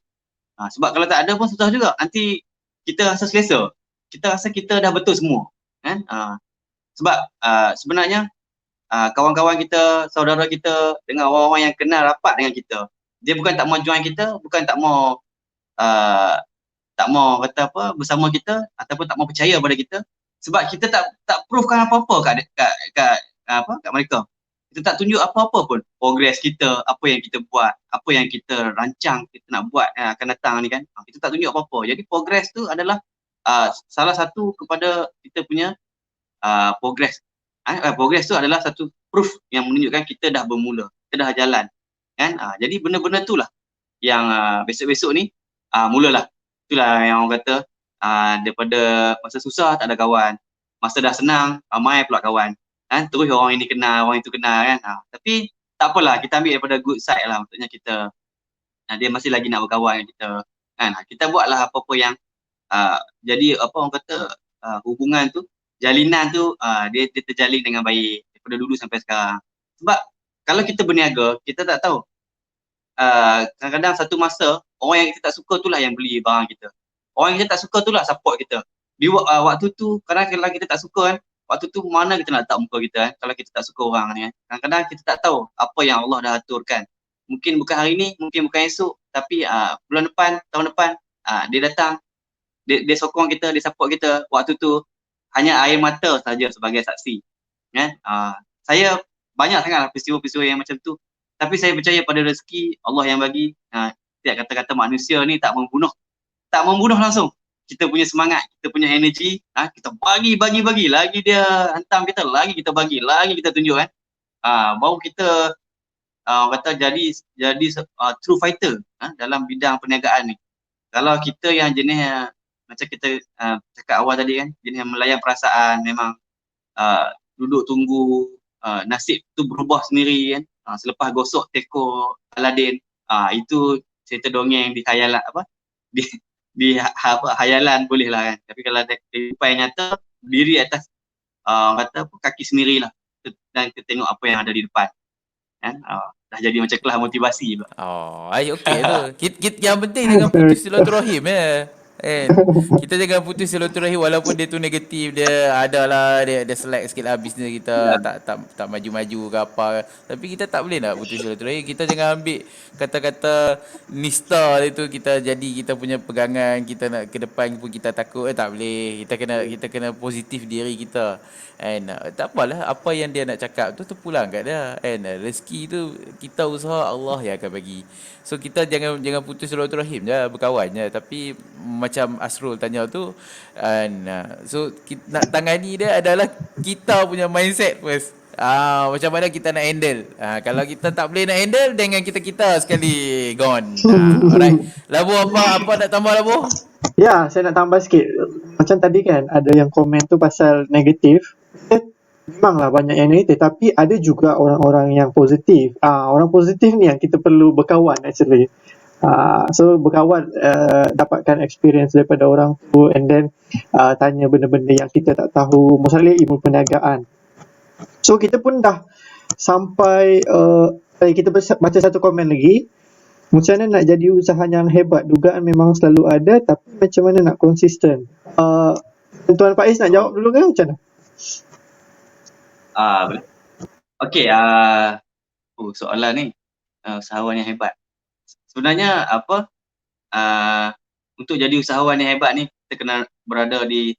Sebab kalau tak ada pun susah juga, nanti kita rasa selesa, kita rasa kita dah betul semua kan. Sebab sebenarnya kawan-kawan kita, saudara kita, dengan orang-orang yang kenal rapat dengan kita, dia bukan tak mau join kita, bukan tak mau kata apa bersama kita, ataupun tak mau percaya pada kita, sebab kita tak proofkan apa-apa kat mereka. Kita tak tunjuk apa-apa pun progress kita, apa yang kita buat, apa yang kita rancang kita nak buat akan datang ni kan. Kita tak tunjuk apa-apa. Jadi progress tu adalah salah satu kepada kita punya progress. Progress tu adalah satu proof yang menunjukkan kita dah bermula, kita dah jalan kan. Jadi benda-benda tu lah yang besok-besok ni mulalah. Itulah yang orang kata daripada masa susah tak ada kawan, masa dah senang ramai pula kawan kan. Terus orang ini kenal, orang itu kenal kan. Tapi tak apalah, kita ambil daripada good side lah. Maksudnya kita dia masih lagi nak berkawan dengan kita kan. Kita buatlah apa-apa yang jadi apa orang kata hubungan tu, jalinan tu dia terjalin dengan baik daripada dulu sampai sekarang. Sebab kalau kita berniaga, kita tak tahu kadang-kadang satu masa orang yang kita tak suka itulah yang beli barang kita. Orang yang kita tak suka itulah support kita. Di waktu tu, kadang-kadang kalau kita tak suka kan, waktu tu mana kita nak letak muka kita kan, kalau kita tak suka orang ni kan. Kadang-kadang kita tak tahu apa yang Allah dah aturkan. Mungkin bukan hari ni, mungkin bukan esok, tapi bulan depan, tahun depan dia datang, dia sokong kita, dia support kita. Waktu tu hanya air mata saja sebagai saksi kan. Saya banyak sangat peristiwa-peristiwa yang macam tu, tapi saya percaya pada rezeki Allah yang bagi. Setiap kata-kata manusia ni tak membunuh langsung. Kita punya semangat, kita punya energi, kita bagi lagi dia hantam kita, lagi kita bagi, lagi kita tunjuk kan. baru kita orang kata jadi true fighter dalam bidang perniagaan ni. Kalau kita yang jenis macam kita cakap awal tadi kan, jenis yang melayan perasaan, memang duduk tunggu nasib tu berubah sendiri kan, selepas gosok teko Aladin, itu cerita dongeng di khayalan di hayalan boleh lah kan. Tapi kalau kehidupan yang nyata, diri atas orang kata kaki sendirilah dan kita tengok apa yang ada di depan kan. Dah jadi macam kelas motivasi pula. Okey tu. Yang penting jangan putus silaturahim ya. Kita jangan putus silaturahim walaupun dia tu negatif, dia adalah dia select sikit lah bisnes kita, tak maju-maju ke apa. Tapi kita tak boleh nak putus silaturahim. Kita jangan ambil kata-kata nista itu kita jadi kita punya pegangan, kita nak ke depan pun kita takut, tak boleh. Kita kena positif diri kita. Tak apalah, apa yang dia nak cakap tu terpulang kat dia. Rezeki tu kita usaha, Allah yang akan bagi. So kita jangan putus silaturahim je, berkawan je. Tapi macam Asrul tanya tu, so kita, nak tangani dia adalah kita punya mindset first. Macam mana kita nak handle. Kalau kita tak boleh nak handle, dengan kita sekali gone. Alright. Labu apa nak tambah Labu? Ya, saya nak tambah sikit. Macam tadi kan, ada yang komen tu pasal negatif. Memanglah banyak yang negatif, tapi ada juga orang-orang yang positif. Orang positif ni yang kita perlu berkawan actually. So berkawan, dapatkan experience daripada orang tu, and then tanya benda-benda yang kita tak tahu, misalnya ilmu perniagaan. So kita pun dah sampai kita baca satu komen lagi. Macam mana nak jadi usaha yang hebat? Dugaan memang selalu ada, tapi macam mana nak konsisten? Tuan Faiz nak jawab dulu ke macam mana? Boleh. Okey, soalan ni, usahawan yang hebat. Sebenarnya untuk jadi usahawan yang hebat ni, kita kena berada di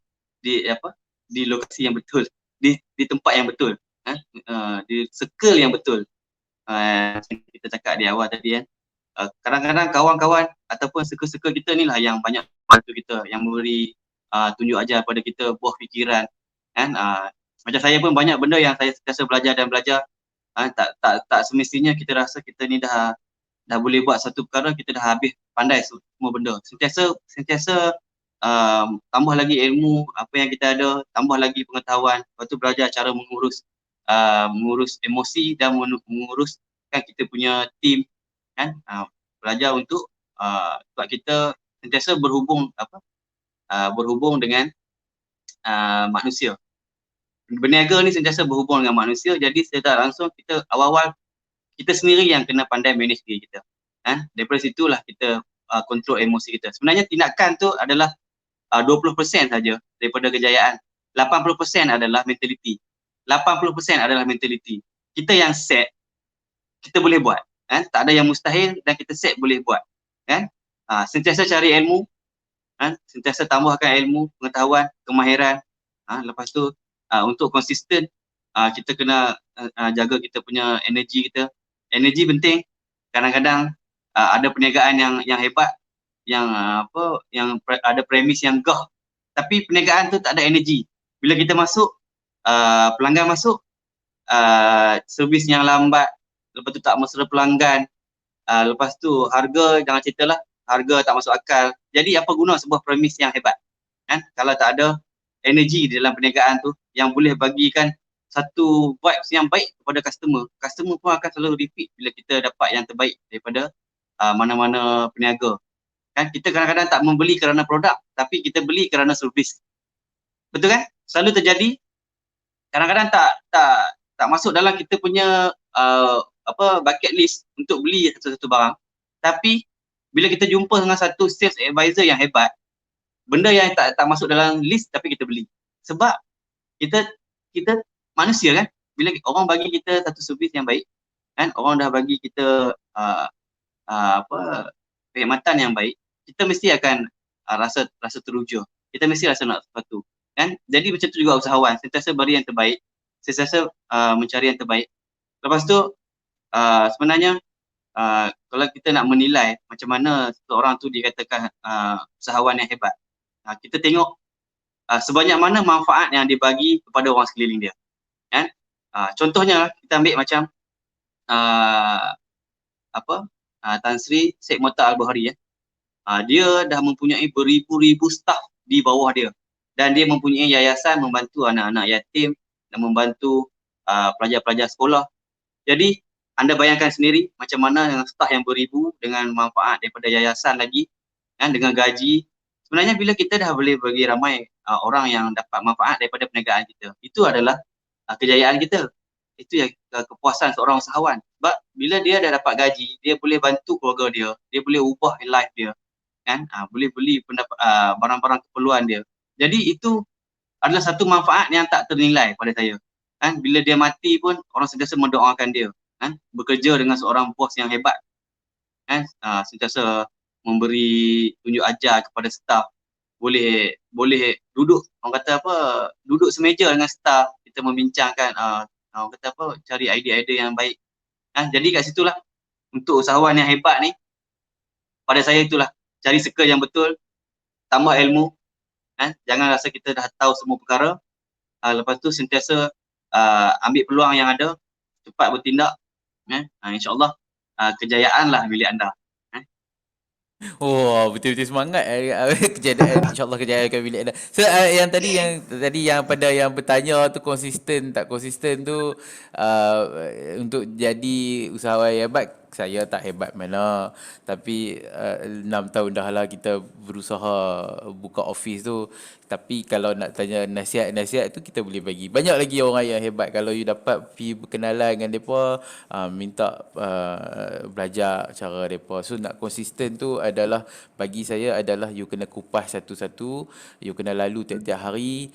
lokasi yang betul, di tempat yang betul, di circle yang betul. Kita cakap di awal tadi kan. Kadang-kadang kawan-kawan ataupun circle-circle kita ni lah yang banyak bantu kita, yang memberi tunjuk ajar pada kita buah fikiran kan. Macam saya pun banyak benda yang saya sentiasa belajar dan belajar. Tak semestinya kita rasa kita ni dah boleh buat satu perkara, kita dah habis pandai semua benda. Sentiasa tambah lagi ilmu apa yang kita ada, tambah lagi pengetahuan, lepas tu belajar cara mengurus emosi dan menguruskan kita punya team kan. Belajar untuk sebab kita sentiasa berhubung dengan manusia. Berniaga ni sentiasa berhubung dengan manusia, jadi secara langsung kita awal-awal kita sendiri yang kena pandai manage diri kita kan. Daripada situlah kita kontrol emosi kita. Sebenarnya tindakan tu adalah 20% saja daripada kejayaan. 80% adalah mentality. 80% adalah mentality. Kita yang set, kita boleh buat kan. Tak ada yang mustahil dan kita set boleh buat kan. Sentiasa cari ilmu kan, sentiasa tambahkan ilmu, pengetahuan, kemahiran. Lepas tu untuk konsisten, kita kena jaga kita punya energi kita. Energi penting. Kadang-kadang ada perniagaan yang hebat, yang ada premis yang gah, tapi perniagaan tu tak ada energi. Bila kita masuk, pelanggan masuk, servis yang lambat, lepas tu tak mesra pelanggan, lepas tu harga, jangan ceritalah, harga tak masuk akal. Jadi apa guna sebuah premis yang hebat kan, kalau tak ada energi di dalam perniagaan tu yang boleh bagikan satu vibes yang baik kepada customer. Customer pun akan selalu repeat bila kita dapat yang terbaik daripada mana-mana peniaga kan. Kita kadang-kadang tak membeli kerana produk, tapi kita beli kerana servis. Betul kan? Selalu terjadi. Kadang-kadang tak masuk dalam kita punya bucket list untuk beli satu-satu barang. Tapi bila kita jumpa dengan satu sales advisor yang hebat, benda yang tak masuk dalam list tapi kita beli. Sebab kita manusia kan, bila orang bagi kita satu servis yang baik kan, orang dah bagi kita perkhidmatan yang baik, kita mesti akan rasa teruja. Kita mesti rasa nak sesuatu kan. Jadi macam tu juga usahawan, sentiasa beri yang terbaik, sentiasa mencari yang terbaik. Lepas tu sebenarnya kalau kita nak menilai macam mana seseorang tu dikatakan usahawan yang hebat, kita tengok sebanyak mana manfaat yang dibagi kepada orang sekeliling dia kan. Contohnya kita ambil macam uh, Tan Sri Syed Mokhtar Al-Bahari ya. Dia dah mempunyai beribu-ribu staf di bawah dia, dan dia mempunyai yayasan membantu anak-anak yatim dan membantu pelajar-pelajar sekolah. Jadi anda bayangkan sendiri macam mana dengan staf yang beribu dengan manfaat daripada yayasan lagi, kan, dengan gaji. Sebenarnya bila kita dah boleh bagi ramai orang yang dapat manfaat daripada perniagaan kita, itu adalah kejayaan kita. Itu yang kepuasan seorang usahawan. Sebab bila dia dah dapat gaji, dia boleh bantu keluarga dia, dia boleh ubah life dia, kan, boleh beli barang-barang keperluan dia. Jadi itu adalah satu manfaat yang tak ternilai pada saya, kan. Bila dia mati pun orang sentiasa mendoakan dia, kan, bekerja dengan seorang bos yang hebat, kan, sentiasa memberi tunjuk ajar kepada staf, boleh duduk, orang kata duduk semeja dengan staf, kita membincangkan orang kata cari idea-idea yang baik, kan. Jadi kat situlah untuk usahawan yang hebat ni, pada saya itulah cari circle yang betul, tambah ilmu, kan. Jangan rasa kita dah tahu semua perkara, lepas tu sentiasa ambil peluang yang ada, cepat bertindak, kan. InsyaAllah kejayaan lah milik anda. Oh, betul-betul semangat kejayaan, insyaAllah kejayaan akan milik anda. So yang tadi yang pada yang bertanya tu konsisten tak konsisten tu, untuk jadi usahawan yang hebat, saya tak hebat mana, tapi 6 tahun dah lah kita berusaha buka office tu. Tapi kalau nak tanya nasihat tu kita boleh bagi. Banyak lagi orang yang hebat. Kalau you dapat pergi berkenalan dengan mereka, minta belajar cara mereka. So nak konsisten tu adalah, bagi saya adalah you kena kupas satu-satu, you kena lalu tiap-tiap hari,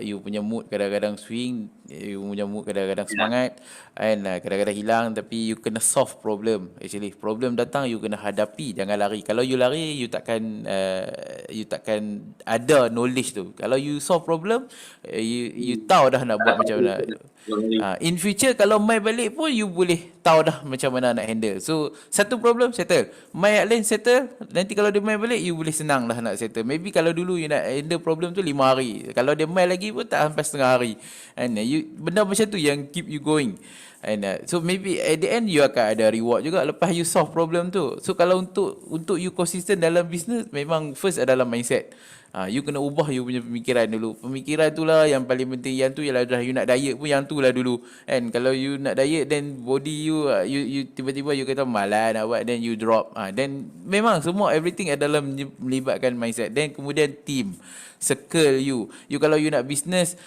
you punya mood kadang-kadang swing, you punya mood kadang-kadang semangat, and kadang-kadang hilang, tapi you kena solve problem. Actually problem datang you kena hadapi, jangan lari. Kalau you lari, you takkan ada knowledge tu. Kalau you solve problem, you tahu dah nak buat macam mana. In future kalau mai balik pun you boleh tahu dah macam mana nak handle. So satu problem settle, mai lain settle, nanti kalau dia mai balik you boleh senang dah nak settle. Maybe kalau dulu you nak handle problem tu 5 hari, kalau dia mai lagi pun tak sampai setengah hari. And benda macam tu yang keep you going. And so maybe at the end you akan ada reward juga lepas you solve problem tu. So kalau untuk you consistent dalam business, memang first adalah mindset. You kena ubah you punya pemikiran dulu. Pemikiran tu lah yang paling penting. Yang tu ialah dah you nak diet pun, yang tu lah dulu. And kalau you nak diet, then body you tiba-tiba you kata malas nak buat, then you drop. Then memang semua everything adalah melibatkan mindset. Then kemudian team, circle you. Kalau you nak business,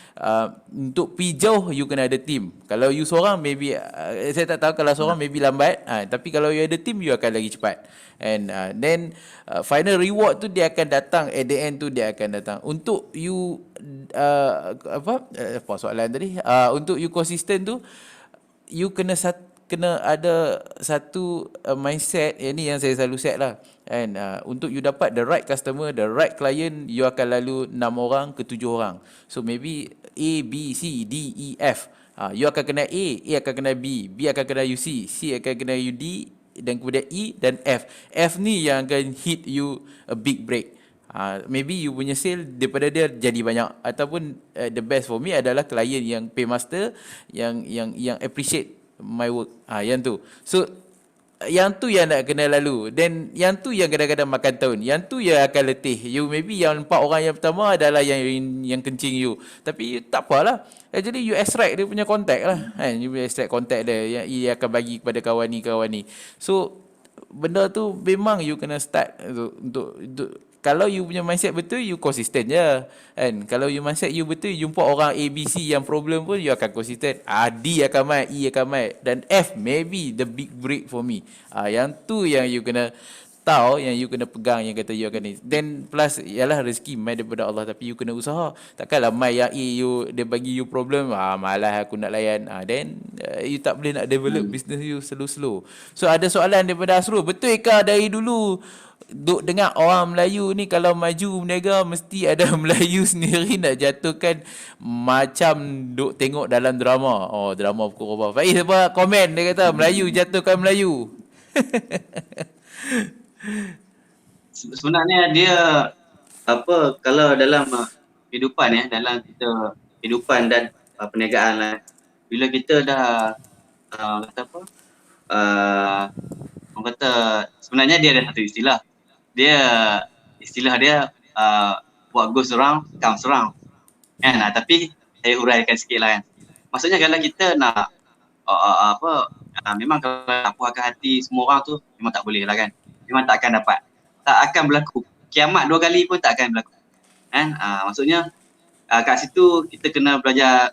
untuk pergi jauh you kena ada team. Kalau you seorang maybe saya tak tahu, kalau seorang maybe lambat, tapi kalau you ada team you akan lagi cepat. And then final reward tu dia akan datang at the end tu, dia akan datang. Untuk you apa soalan tadi, untuk you konsisten tu, you kena ada satu mindset. Yang ni yang saya selalu set lah. And untuk you dapat the right customer, the right client, you akan lalu 6 orang ke 7 orang. So maybe A, B, C, D, E, F. You akan kena A akan kena B akan kena you C akan kena you D, dan kemudian E dan F. F ni yang akan hit you a big break. Maybe you punya sale daripada dia jadi banyak, ataupun the best for me adalah klien yang paymaster, yang appreciate my work. Yang tu. So yang tu yang nak kena lalu. Then yang tu yang kadang-kadang makan tahun. Yang tu yang akan letih. You maybe yang 4 orang yang pertama adalah yang kencing you. Tapi tak apalah. Jadi you extract dia punya contact lah. You extract contact dia yang ia akan bagi kepada kawan ni. So benda tu memang you kena start untuk kalau you punya mindset betul, you konsisten je. Kan? Kalau you mindset you betul, you jumpa orang A, B, C yang problem pun, you akan konsisten. D akan mai, E akan mai. Dan F maybe the big break for me. Yang tu yang you kena tahu, yang you kena pegang, yang kata you akan ni. Then plus, ialah rezeki mai daripada Allah, tapi you kena usaha. Takkanlah mai yang A, dia bagi you problem, malas aku nak layan. Then you tak boleh nak develop business you slow-slow. So ada soalan daripada Asrul, betul ke dari dulu duk dengar orang Melayu ni kalau maju berniaga mesti ada Melayu sendiri nak jatuhkan, macam duk tengok dalam drama. Drama pukul berapa? Faiz apa komen, dia kata Melayu jatuhkan Melayu. Sebenarnya dia kalau dalam kehidupan dalam kita kehidupan dan perniagaan lah, bila kita dah kata apa, uh, orang kata sebenarnya dia ada satu istilah. Istilah dia what goes around comes around. Kan? Tapi saya huraikan sikit lah kan. Maksudnya kalau kita nak memang kalau puaskan hati semua orang tu memang tak boleh lah kan. Memang tak akan dapat. Tak akan berlaku. Kiamat 2 kali pun tak akan berlaku. Kan? Maksudnya kat situ kita kena belajar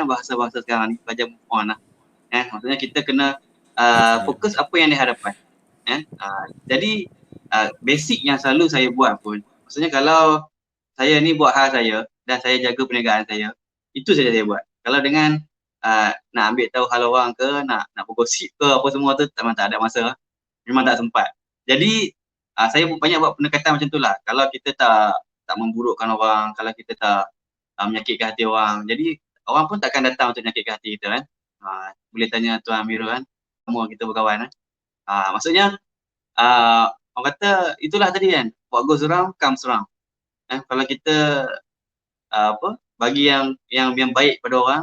bahasa-bahasa sekarang ni, belajar move on lah. Kan? Maksudnya kita kena fokus apa yang di hadapan. Kan? Jadi basic yang selalu saya buat pun, maksudnya kalau saya ni buat hal saya dan saya jaga perniagaan saya, itu saja saya buat. Kalau dengan nak ambil tahu hal orang ke, nak bergosip ke apa semua tu memang tak ada masa. Memang tak sempat. Jadi saya banyak buat pendekatan macam tu lah. Kalau kita tak memburukkan orang, kalau kita tak menyakitkan hati orang, jadi orang pun takkan datang untuk menyakitkan hati kita kan. Boleh tanya Tuan Amirul kan, semua kita berkawan kan. Maksudnya orang kata itulah tadi kan, what goes around comes around. Kalau kita bagi yang baik pada orang,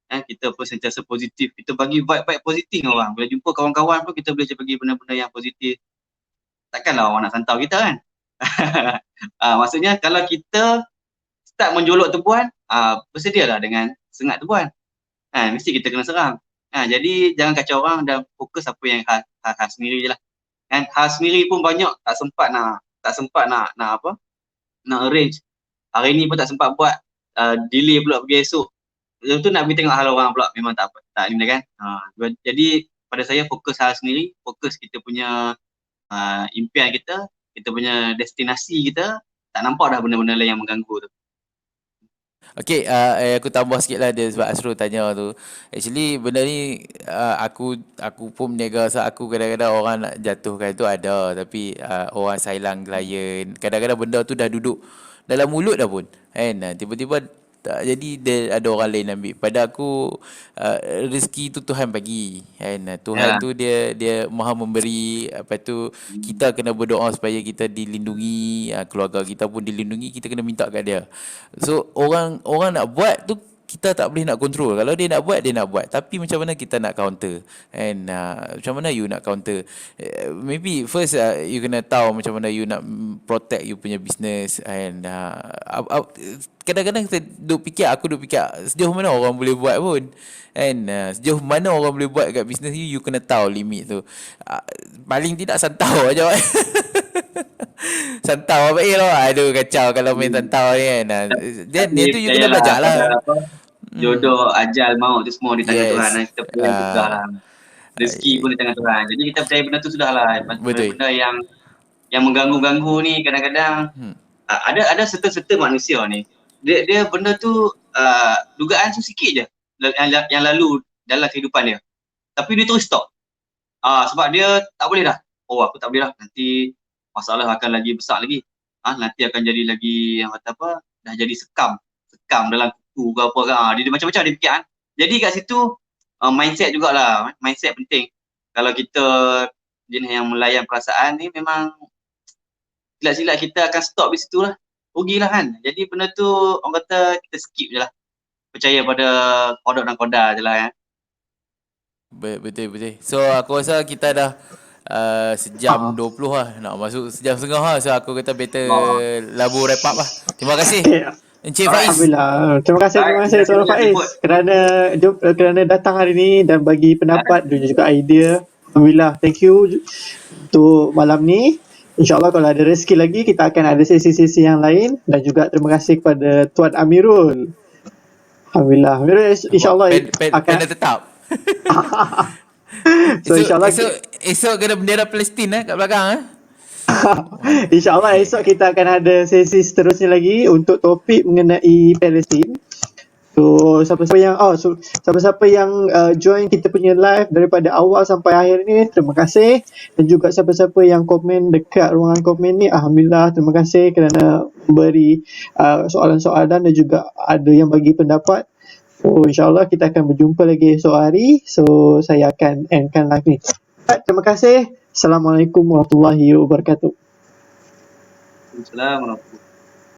kita pun sentiasa positif, kita bagi vibe positif dengan orang. Bila jumpa kawan-kawan pun kita boleh bagi benda-benda yang positif. Takkanlah orang nak santau kita kan. Maksudnya kalau kita start menjolok tebuan, bersedialah dengan sengat tebuan. Mesti kita kena serang. Jadi jangan kacau orang dan fokus apa yang hal sendiri je lah. Kan hal sendiri pun banyak tak sempat nak arrange. Hari ni pun tak sempat buat, delay pula pergi esok. Lepas tu nak pergi tengok hal orang pula memang tak ni kan. Jadi pada saya fokus hal sendiri, fokus kita punya impian kita punya destinasi kita, tak nampak dah benda-benda lain yang mengganggu tu. Okay, aku tambah sikit lah dia sebab Asrul tanya tu. Actually benda ni aku pun berniaga, so aku kadang-kadang orang nak jatuhkan tu ada. Tapi orang silang klien, kadang-kadang benda tu dah duduk dalam mulut dah pun kan. Tiba-tiba tak jadi, dia ada orang lain ambil. Pada aku rezeki tu Tuhan bagi kan. Tuhan tu dia Maha memberi. Lepas tu kita kena berdoa supaya kita dilindungi, keluarga kita pun dilindungi, kita kena minta kat dia. So orang nak buat tu kita tak boleh nak control. Kalau dia nak buat, dia nak buat. Tapi macam mana kita nak counter? And macam mana you nak counter? Maybe first you kena tahu macam mana you nak protect you punya business. And kadang-kadang kita aku duk fikir sejauh mana orang boleh buat pun. And sejauh mana orang boleh buat kat business you kena tahu limit tu. Paling tidak santau aja. Santau apa lah. Aduh kacau kalau main santau ni kan. Then dia tu you kena belajar lah. Jodoh, ajal, maut tu semua di tangan Tuhan. Kita percaya sudah lah. Rezeki pun di tangan Tuhan. Jadi kita percaya benda tu sudah lah. Benda yang mengganggu-ganggu ni kadang-kadang ada serta-serta manusia ni. Dia benda tu dugaan tu sikit je yang lalu dalam kehidupan dia. Tapi dia terus stop. Sebab dia tak boleh dah. Aku tak boleh dah. Nanti masalah akan lagi besar lagi. Nanti akan jadi lagi yang kata apa, dah jadi sekam dalam kuku ke apa ke. Dia macam-macam dia fikir kan. Jadi kat situ mindset jugalah. Mindset penting. Kalau kita jenis yang melayan perasaan ni, memang silap-silap kita akan stop di situ lah. Rugilah kan. Jadi benda tu orang kata kita skip je lah. Percaya pada kodok dan kodar je lah kan. Betul. So aku rasa kita dah sejam 20 lah. Nak masuk sejam setengah lah. So aku kata better labu wrap up lah. Terima kasih Encik Faiz. Alhamdulillah. Terima kasih Tuan Faiz kerana datang hari ni dan bagi pendapat dan juga idea. Alhamdulillah. Thank you untuk malam ni. InsyaAllah kalau ada rezeki lagi kita akan ada sesi-sesi yang lain. Dan juga terima kasih kepada Tuan Amirul. Alhamdulillah. Amirul insyaAllah akan tetap. So insyaAllah esok kena bendera Palestin kat belakang InsyaAllah esok kita akan ada sesi seterusnya lagi untuk topik mengenai Palestin. So siapa-siapa yang join kita punya live daripada awal sampai akhir ni, terima kasih. Dan juga siapa-siapa yang komen dekat ruangan komen ni, alhamdulillah terima kasih kerana beri soalan-soalan dan juga ada yang bagi pendapat. So insyaAllah kita akan berjumpa lagi esok hari. So saya akan endkan live ni. Terima kasih. Assalamualaikum warahmatullahi wabarakatuh. Assalamualaikum warahmatullahi wabarakatuh.